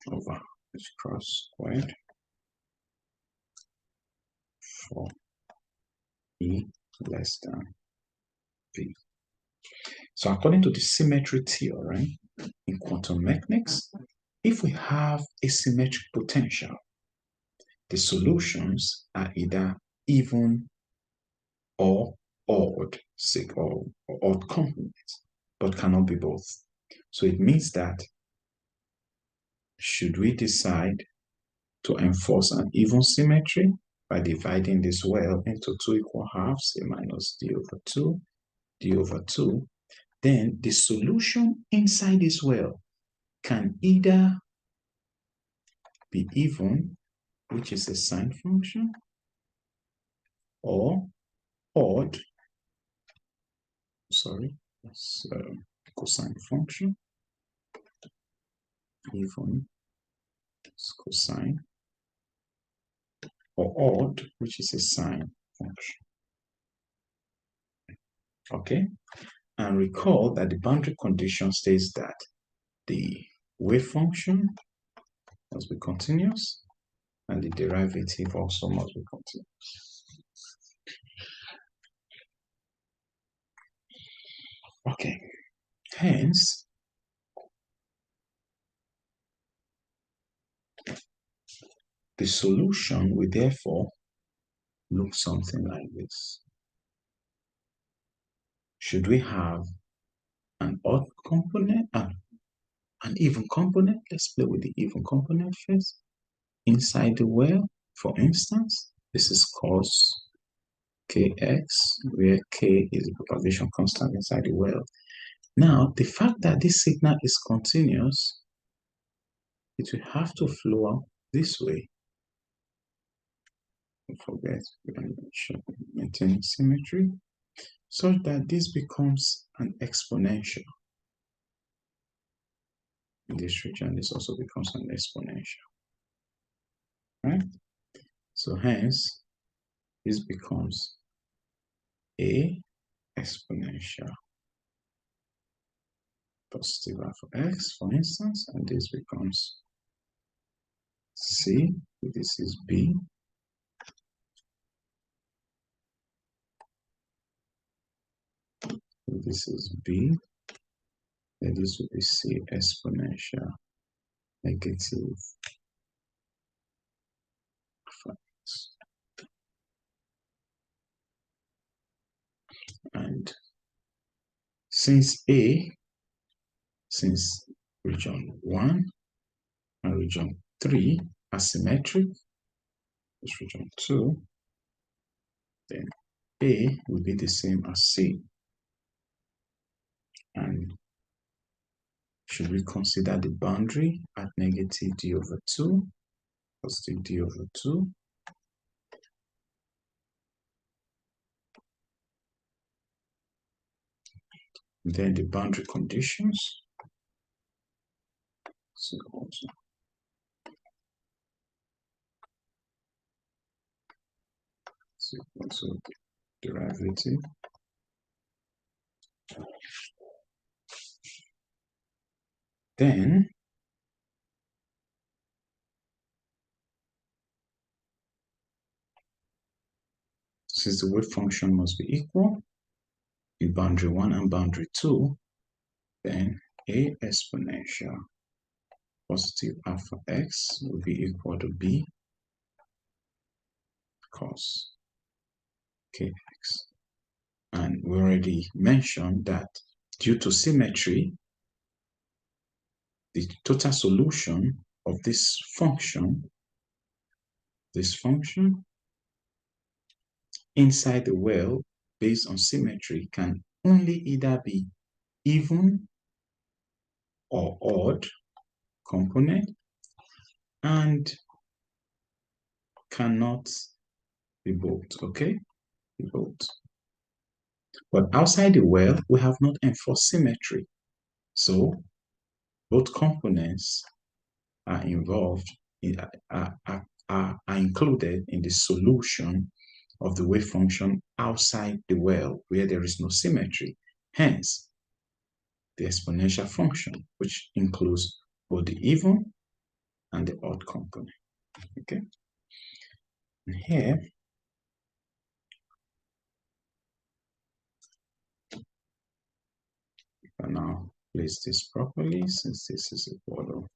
Over H cross squared for E less than V. So according to the symmetry theorem in quantum mechanics, if we have a symmetric potential, the solutions are either even or odd, or odd complements, but cannot be both. So it means that should we decide to enforce an even symmetry by dividing this well into two equal halves, a minus d over 2, d over 2, then the solution inside this well can either be even, which is a sine function, or odd, sorry, that's cosine function, even is cosine, or odd, which is a sine function. Okay, and recall that the boundary condition states that the wave function must be continuous and the derivative also must be continuous. Okay, hence, the solution will therefore look something like this. Should we have an odd component, an even component? Let's play with the even component first. Inside the well, for instance, this is cos kx, where k is the propagation constant inside the well. Now, the fact that this signal is continuous, it will have to flow out this way. Don't forget, we are maintaining symmetry, such that this becomes an exponential. in this region, this also becomes an exponential, right? So hence, this becomes a exponential positive alpha x, for instance, and this becomes C, this is B, this is B, and this will be C exponential negative alpha x. And since region 1 and region 3 are symmetric, this region 2, then A will be the same as C. And should we consider the boundary at negative d over 2, positive d over 2? Then the boundary conditions is equal to derivative then since the wave function must be equal in boundary 1 and boundary 2, then a exponential positive alpha x will be equal to b cos kx. And we already mentioned that due to symmetry, the total solution of this function inside the well based on symmetry can only either be even or odd component and cannot be both, okay? Be both. But outside the well, we have not enforced symmetry. So both components are involved, are included in the solution of the wave function outside the well where there is no symmetry. Hence, the exponential function, which includes both the even and the odd component. Okay. And here, we can now place this properly since this is equal to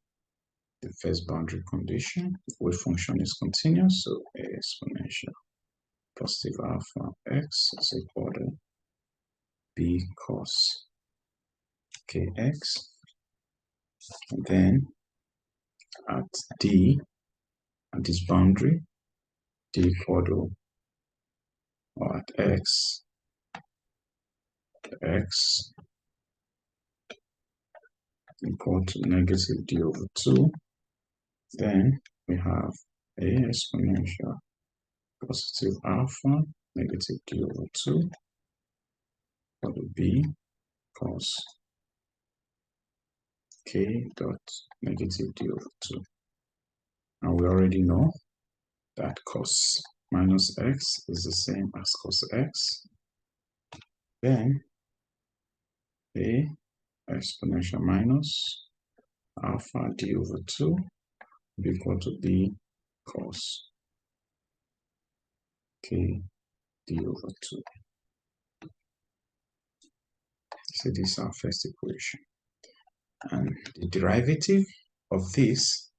the first boundary condition. The wave function is continuous, so a exponential positive alpha x is equal to b cos kx. And then at d, at this boundary, d equal to, or at x equal to negative d over 2, then we have a exponential positive alpha negative d over 2 equal to b cos k dot negative d over 2. And we already know that cos minus x is the same as cos x. Then a exponential minus alpha d over 2 will be equal to b cos k d over 2. So this is our first equation. And the derivative of this,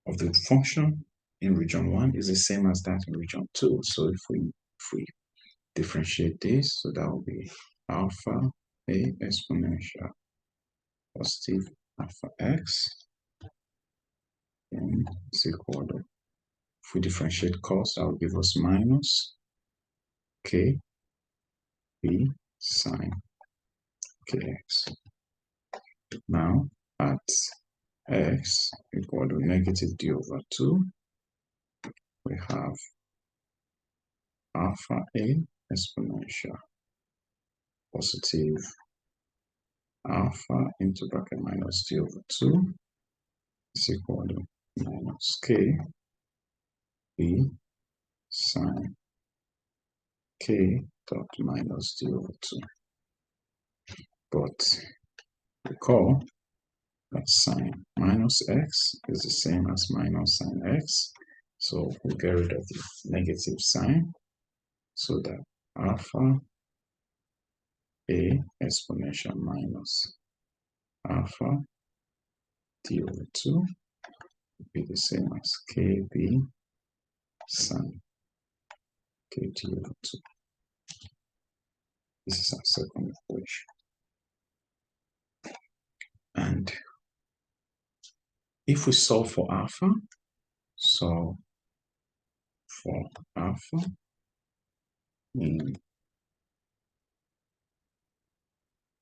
of the function in region 1 is the same as that in region 2. So if we differentiate this, so that will be alpha a exponential positive alpha x, and it's equal to, if we differentiate cos, that will give us minus k b sine kx. Now at x equal to negative d over 2, we have alpha a exponential positive alpha into bracket minus d over 2 is equal to minus k b sine k dot minus d over 2. But recall that sine minus x is the same as minus sine x. So we get rid of the negative sign so that alpha a exponential minus alpha d over 2 would be the same as kb sine kt over 2. This is our second equation. And if we solve for alpha, solve for alpha in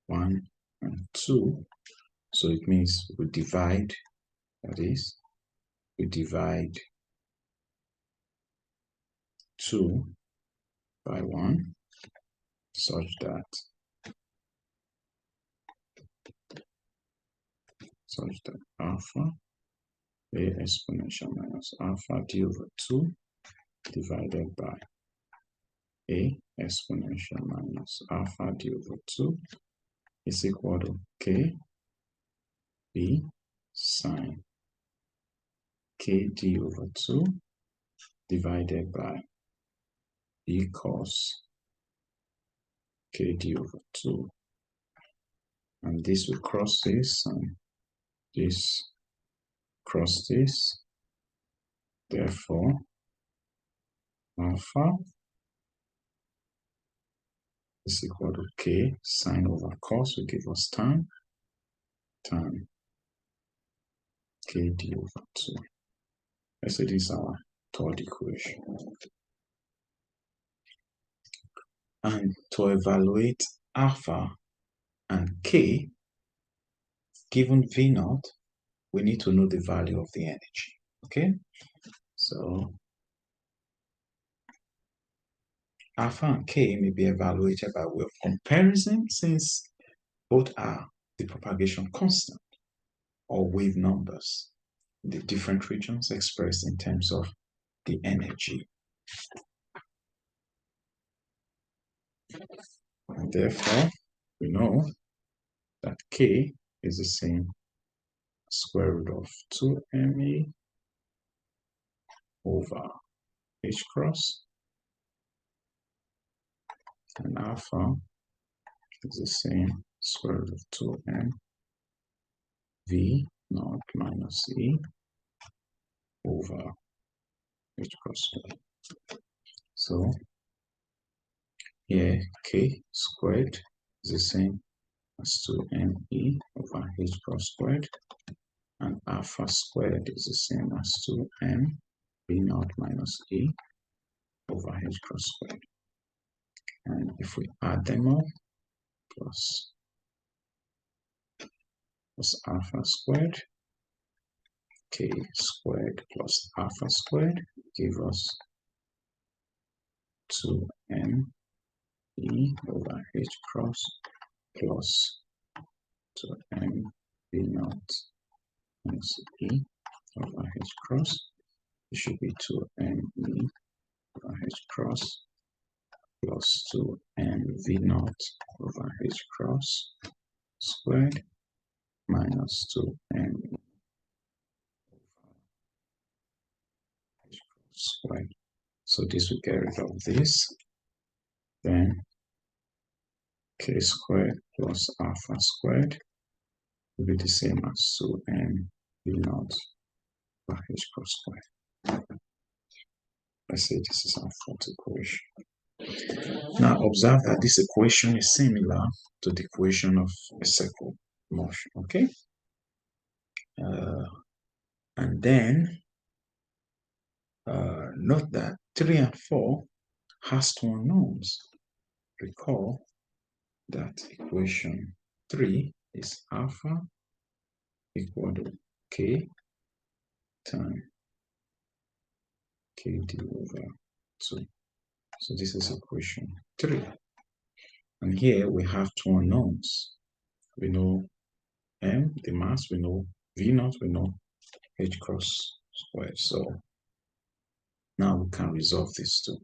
1 and 2, so it means we divide, that is, we divide 2 by 1 such that alpha a exponential minus alpha d over 2 divided by a exponential minus alpha d over 2 is equal to k b sine kd over 2 divided by b cos kd over 2. And this will cross this and this cross this. Therefore, alpha is equal to k sine over cos will give us tan kd over 2. Let's say this is our third equation. And to evaluate alpha and k, given V naught, we need to know the value of the energy. Okay? So alpha and k may be evaluated by way of comparison, since both are the propagation constant or wave numbers in the different regions expressed in terms of the energy. And therefore, we know that k is the same as square root of 2me over h cross, and alpha is the same square root of 2m v naught minus e over h cross squared. So here k squared is the same as 2me over h cross squared, and alpha squared is the same as 2m v naught minus e over h cross squared. And if we add them all, plus alpha squared, k squared plus alpha squared give us 2m e over h cross plus 2m v naught minus e over h cross. It should be 2m e over h cross plus 2m v naught over h cross squared minus 2m h cross squared. So this will get rid of this. Then k squared plus alpha squared will be the same as 2m v naught over h cross squared. Let's say this is our fourth equation. Now observe that this equation is similar to the equation of a circle motion, okay? And then note that 3 and 4 has two unknowns. Recall that equation 3 is alpha equal to k times kd over 2. So this is equation 3. And here we have two unknowns. we know m, the mass, we know v naught, we know h cross squared. So now we can resolve these two.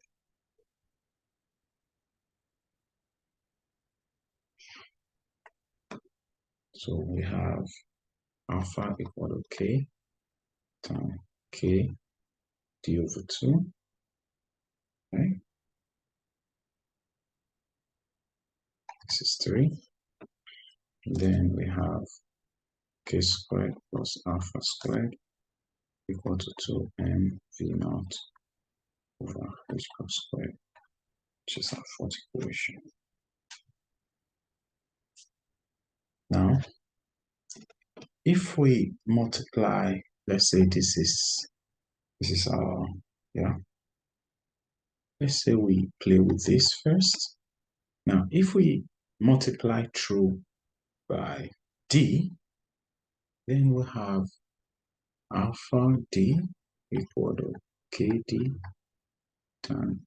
So we have alpha equal to k times k d over 2, right? This is 3. And then we have k squared plus alpha squared equal to 2m v naught over h cross squared, which is our fourth equation. Now, if we multiply, let's say this is our, yeah, let's say we play with this first. Now, if we multiply through by d, then we have alpha d equal to kd times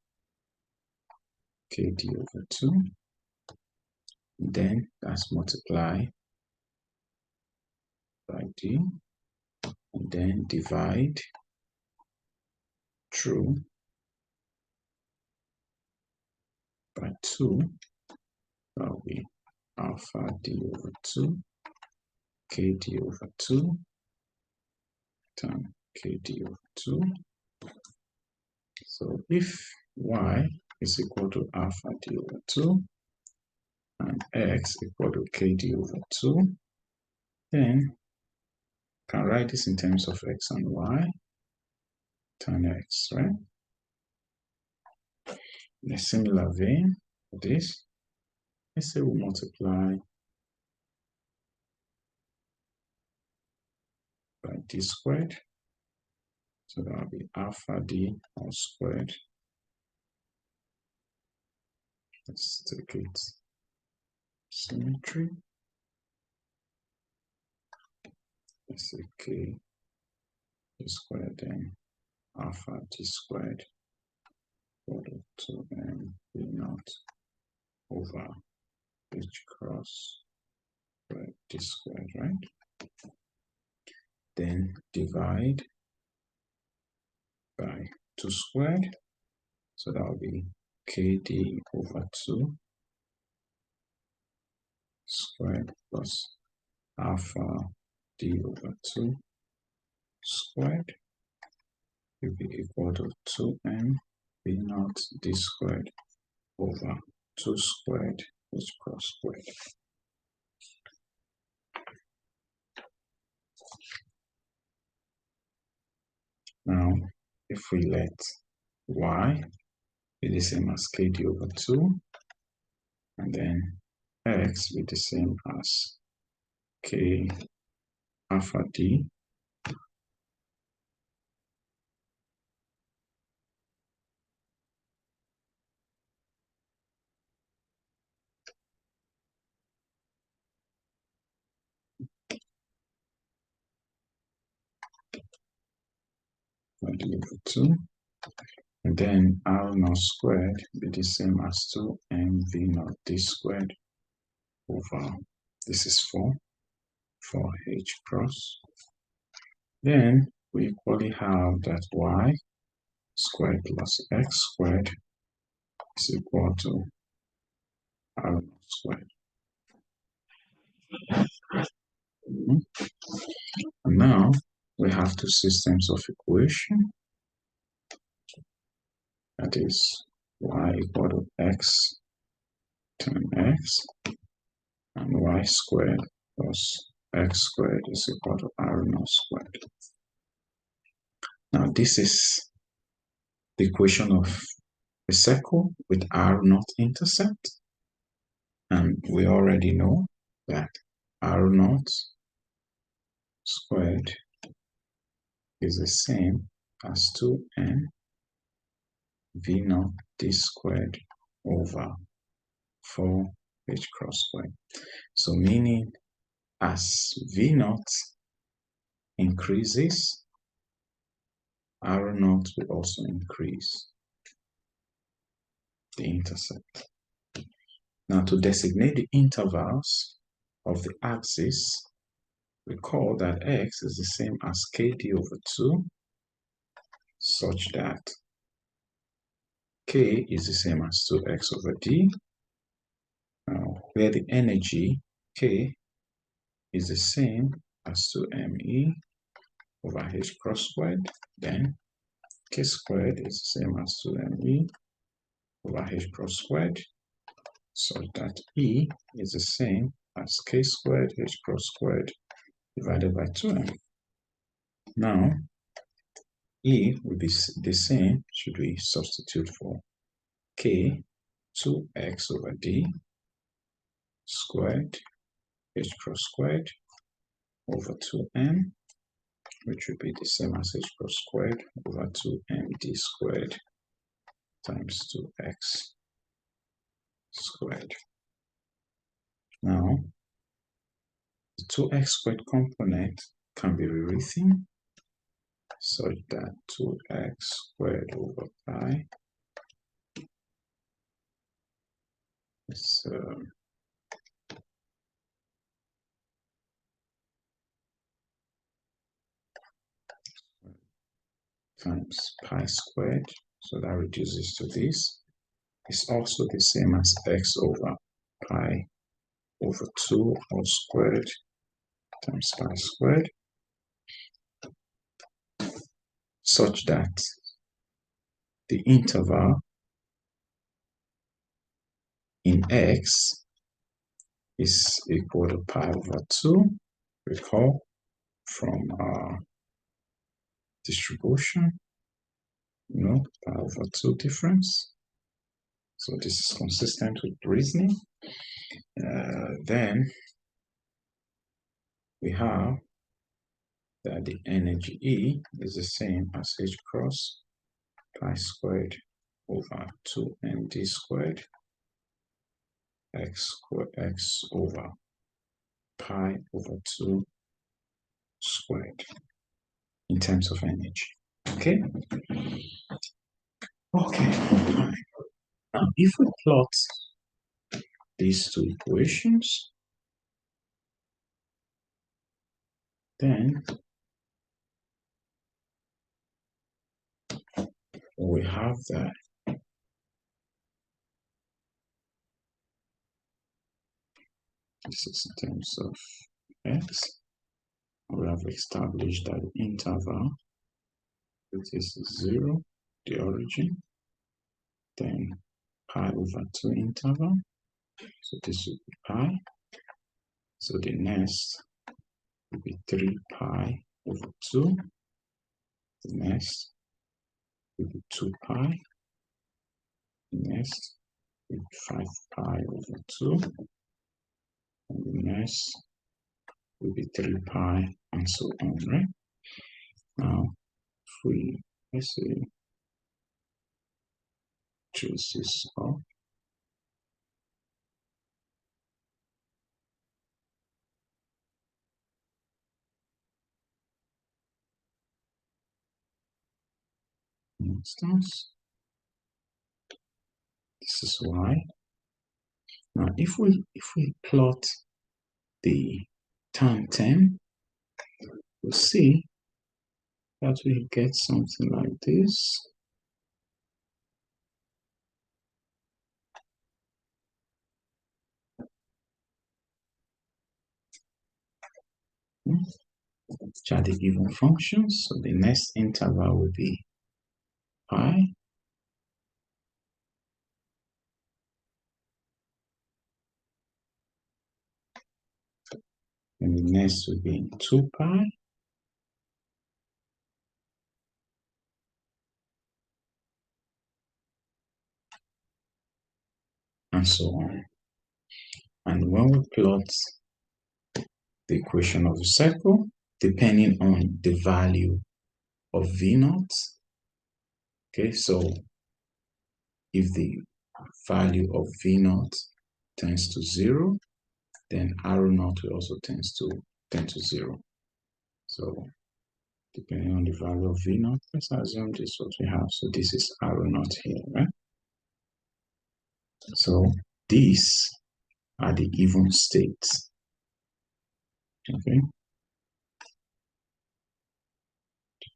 kd over 2. Then that's multiply by d, and then divide through by 2. That will be alpha d over 2 kd over 2 times kd over 2. So if y is equal to alpha d over 2 and x equal to kd over 2, then can write this in terms of x and y times x, right? In a similar vein for this, let's say we multiply by d squared. So that will be alpha d all squared. Let's take it symmetry. Let's say k d squared, then alpha d squared equal to 2m v naught over h cross squared d squared, right? Then divide by 2 squared. So that will be kd over 2 squared plus alpha d over 2 squared will be equal to 2m v naught d squared over 2 squared h cross squared. Now, if we let y be the same as kd over 2, and then x be the same as k alpha d d over 2, and then r naught squared be the same as 2m v naught d squared over, this is 4 h cross. Then we equally have that y squared plus x squared is equal to r naught squared. And now we have two systems of equation, that is y equal to x times x, and y squared plus x squared is equal to r naught squared. Now this is the equation of a circle with r naught intercept, and we already know that r naught squared is the same as 2m v naught d squared over 4 h cross squared. So meaning as v naught increases, r naught will also increase the intercept. Now to designate the intervals, of the axis, recall that x is the same as kd over 2, such that k is the same as 2x over d. Now, where the energy k is the same as 2me over h cross squared, then k squared is the same as 2me over h cross squared, such that E is the same as k squared h cross squared divided by 2m. Now, E will be the same, should we substitute for k, 2x over d squared h cross squared over 2m, which would be the same as h cross squared over 2md squared times 2x squared. Now, the 2x squared component can be rewritten such that 2x squared over pi is times pi squared, so that reduces to this. It's also the same as x over pi over 2 whole squared times pi squared, such that the interval in x is equal to pi over 2. Recall from our distribution, pi over 2 difference. So this is consistent with reasoning. Then we have that the energy E is the same as h cross pi squared over 2md squared x over pi over 2 squared in terms of energy. Okay? Okay. Now, if we plot these two equations, then we have that this is in terms of x. We have established that the interval, which is 0, the origin, then pi over 2 interval, so this will be pi. So the next will be 3 pi over 2. The next will be 2 pi. The next will be 5 pi over 2. And the next will be 3 pi, and so on, right? Now, if we, let's say, choose this off, instance, this is y. Now, if we plot the time term, we'll see that we get something like this. Which are the given functions. So the next interval will be pi. And the next will be 2 pi. And so on. And when we plot the equation of the circle, depending on the value of V naught, okay, so if the value of V naught tends to 0, then arrow naught will also tend to 0. So depending on the value of V naught, let's assume this is what we have. So this is arrow naught here, right? So these are the even states. Okay,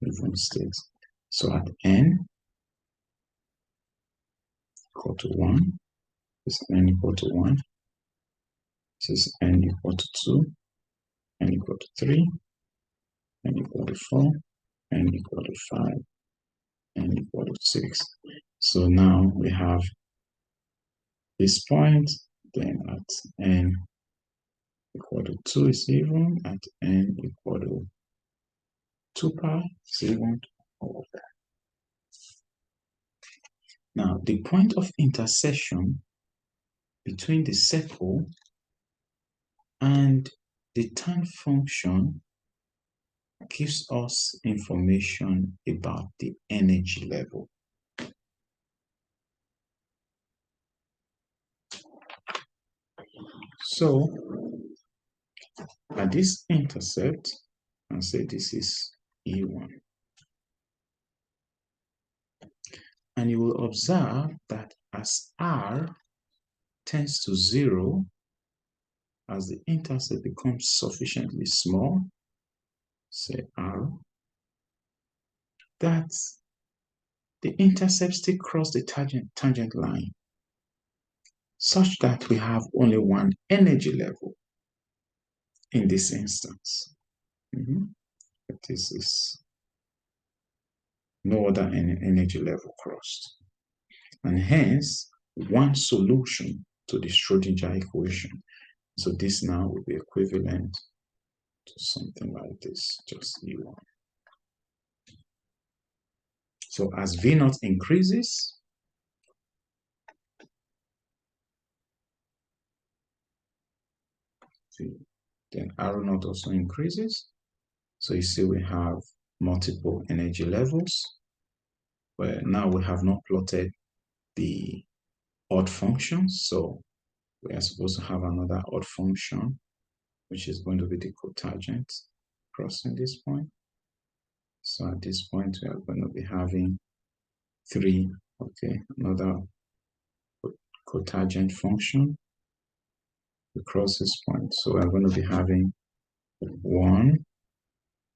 even state. So at n equal to 1, this is n equal to 1, this is n equal to 2, n equal to 3, n equal to 4, n equal to 5, n equal to 6. So now we have this point, then at n equal to 2 is even, at n equal to 2 pi is even, all of that. Now, the point of intersection between the circle and the tan function gives us information about the energy level. So, at this intercept, and say this is E1. And you will observe that as R tends to 0, as the intercept becomes sufficiently small, say R, that the intercept still cross the tangent line, such that we have only one energy level in this instance. But this is no other energy level crossed. And hence, one solution to the Schrodinger equation. So this now will be equivalent to something like this, just E1. So as V naught increases, then R naught also increases. So you see we have multiple energy levels, where now we have not plotted the odd functions. So we are supposed to have another odd function, which is going to be the cotangent crossing this point. So at this point, we are going to be having 3, okay, another cotangent function across this point. So we're going to be having 1,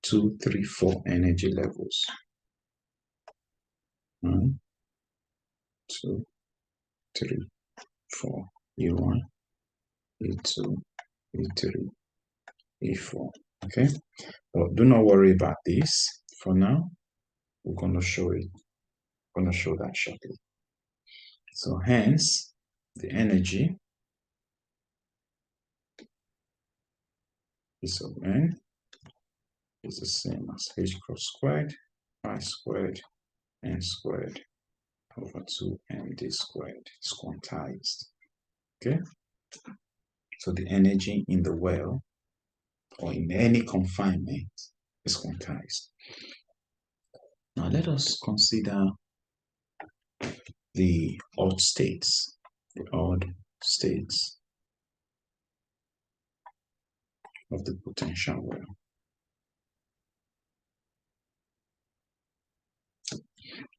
2, 3, 4 energy levels. 1, 2, 3, 4, E1, E2, E3, E4. Okay, but do not worry about this for now. We're going to show it. We're going to show that shortly. So hence, the energy is of n is the same as h cross squared, pi squared, n squared over 2md squared. It's quantized. Okay, so the energy in the well or in any confinement is quantized. Now let us consider the odd states of the potential well.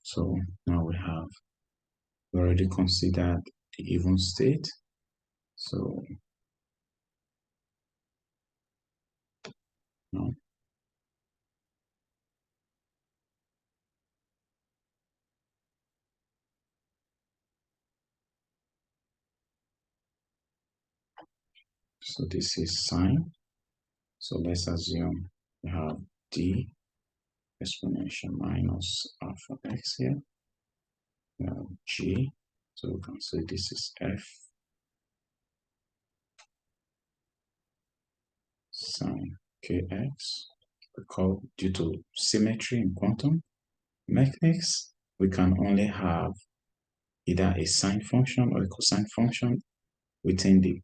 So now we already considered the even state. So now so this is sine. So let's assume we have d exponential minus alpha x here. We have g. So we can say this is f sine kx. Because due to symmetry in quantum mechanics, we can only have either a sine function or a cosine function within the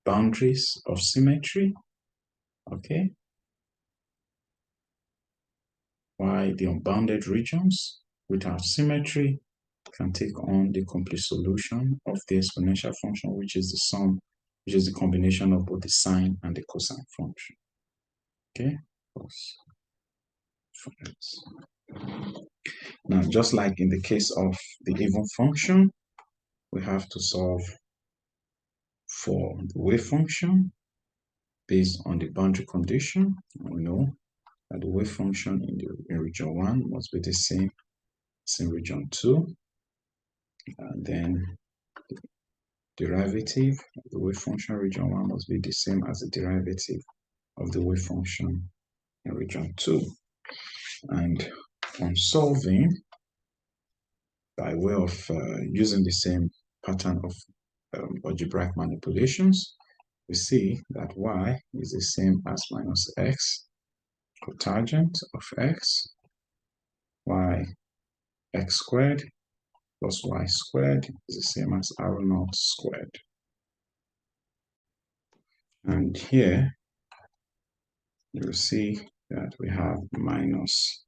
boundaries of symmetry. Okay. While the unbounded regions without symmetry can take on the complete solution of the exponential function, which is the sum, which is the combination of both the sine and the cosine function. Okay. Now, just like in the case of the even function, we have to solve for the wave function based on the boundary condition. We know that the wave function in region 1 must be the same as in region 2. And then the derivative of the wave function in region 1 must be the same as the derivative of the wave function in region 2. And on solving, by way of using the same pattern of algebraic manipulations, we see that y is the same as minus x, cotangent of x, y x squared plus y squared is the same as r naught squared. And here you will see that we have minus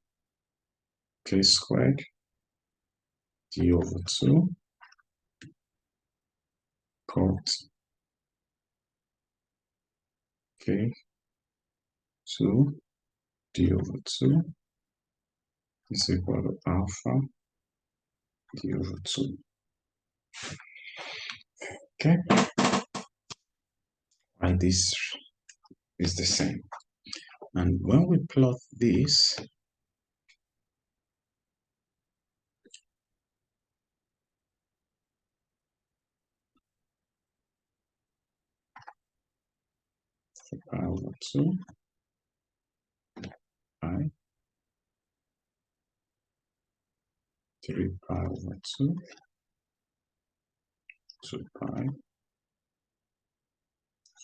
k squared d over 2 cot k 2 d over 2 is equal to alpha d over 2. Okay, and this is the same. And when we plot this, pi over 2 pi 3 pi over 2 2 pi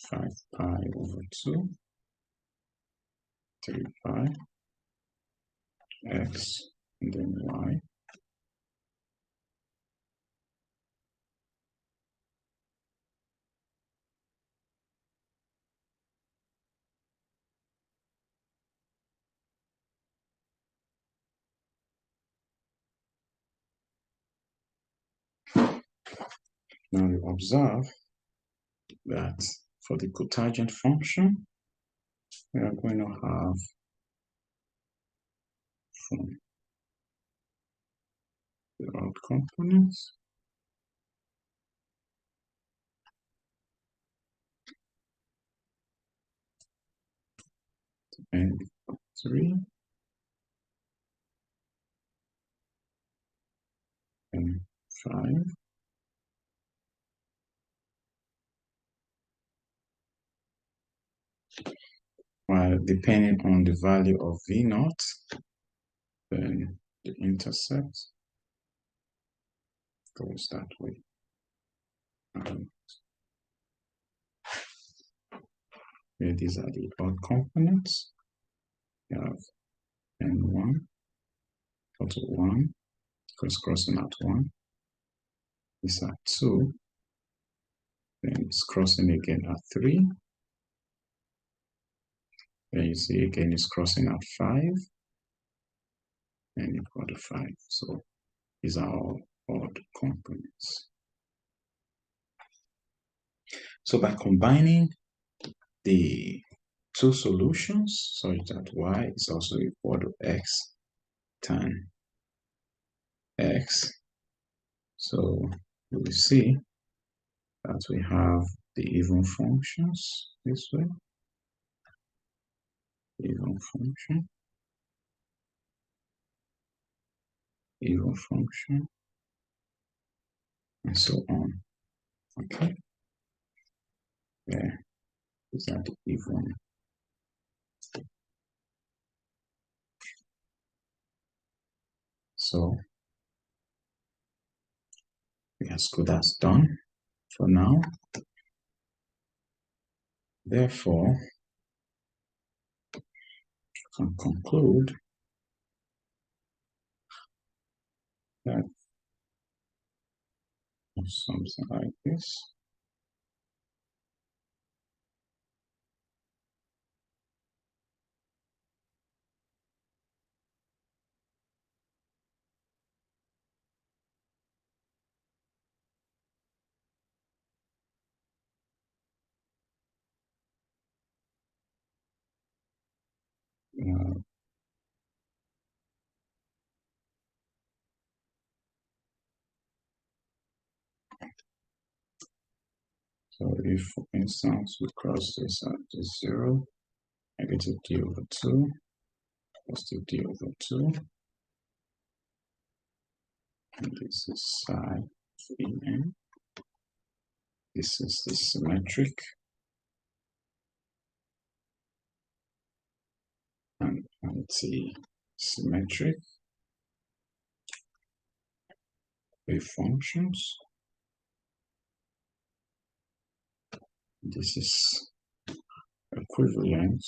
5 pi over 2 3 pi x and then y. Now you observe that for the cotangent function, we are going to have from the odd components and 3 and 5. While depending on the value of V naught, then the intercept goes that way. Here these are the odd components. We have N1 equal to 1, because crossing at 1. These are 2, then it's crossing again at 3. Then you see again it's crossing at 5, and equal to 5. So these are all odd components. So by combining the two solutions such that y is also equal to x tan x, so we will see that we have the even functions this way, even function, and so on. Okay, there, these are the even. So we are as good as done for now. Therefore, I can conclude that something like this. Uh, So if, for instance, we cross this at this 0, negative d over 2, positive d over 2, and this is psi En. This is the symmetric and anti-symmetric wave functions. This is equivalent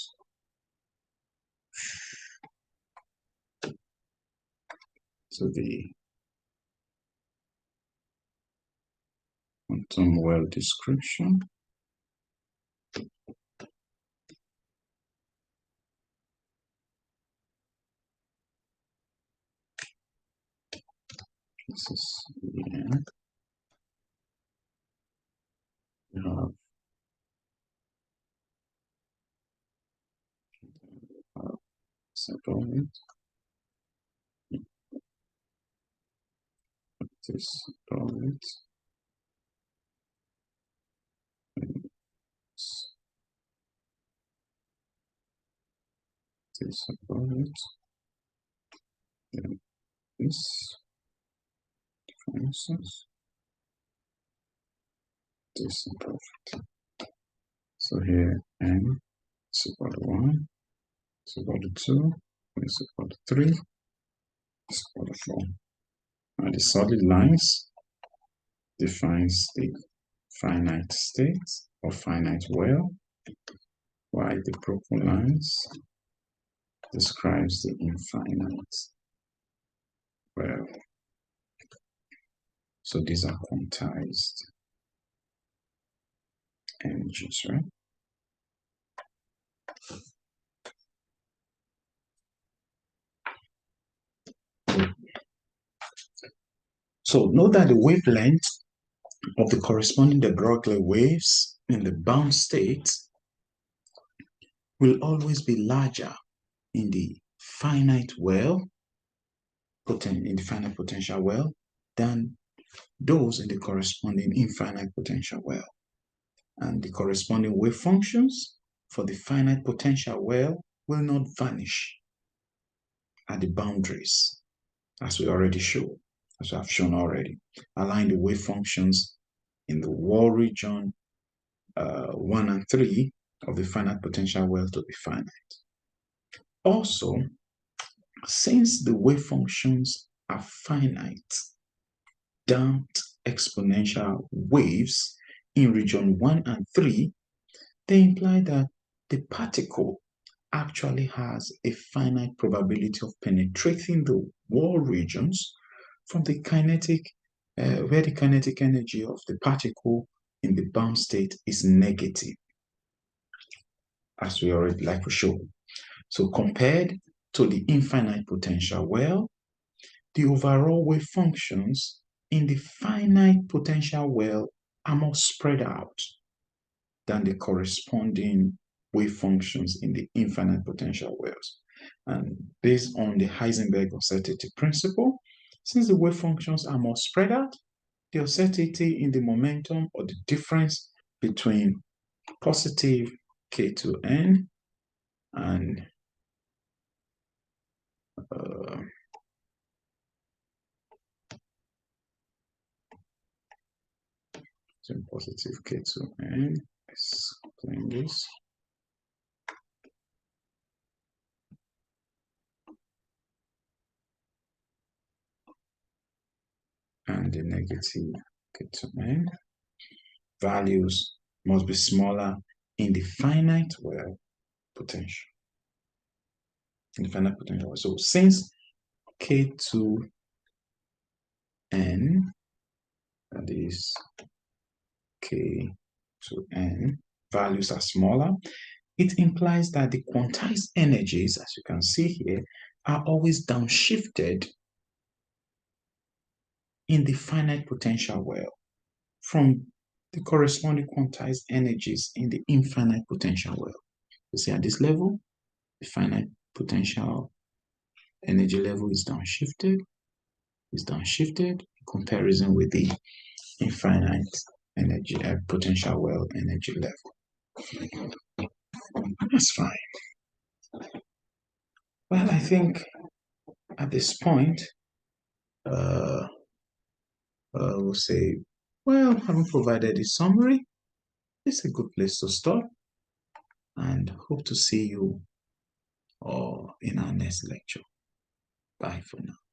to the quantum well description. This is En. We have separate this separate this separate then this, for instance, this separate. So here N is equal to 1, is equal to 2, is equal to 3, is equal to 4. Now the solid lines defines the finite state or finite well, while the purple lines describes the infinite well. So these are quantized energies, right? So note that the wavelength of the corresponding de Broglie waves in the bound state will always be larger in the finite well, in the finite potential well, than those in the corresponding infinite potential well. And the corresponding wave functions for the finite potential well will not vanish at the boundaries, as we already showed, as we have shown already, allowing the wave functions in the wall region 1 and 3 of the finite potential well to be finite. Also, since the wave functions are finite, damped exponential waves in region 1 and 3, they imply that the particle actually has a finite probability of penetrating the wall regions from the kinetic, where the kinetic energy of the particle in the bound state is negative, as we already like to show. So compared to the infinite potential well, the overall wave functions in the finite potential well are more spread out than the corresponding wave functions in the infinite potential wells. And based on the Heisenberg uncertainty principle, since the wave functions are more spread out, the uncertainty in the momentum or the difference between positive K2n and positive K2n, let's explain this. And the negative K2n values must be smaller in the finite well potential. In the finite potential. So since K2n, that is K2n, values are smaller, it implies that the quantized energies, as you can see here, are always downshifted in the finite potential well from the corresponding quantized energies in the infinite potential well. You see at this level, the finite potential energy level is downshifted in comparison with the infinite energy, potential well energy level. That's fine. Well, I think at this point, uh, we'll say, well, having provided a summary, it's a good place to stop, and hope to see you in our next lecture. Bye for now.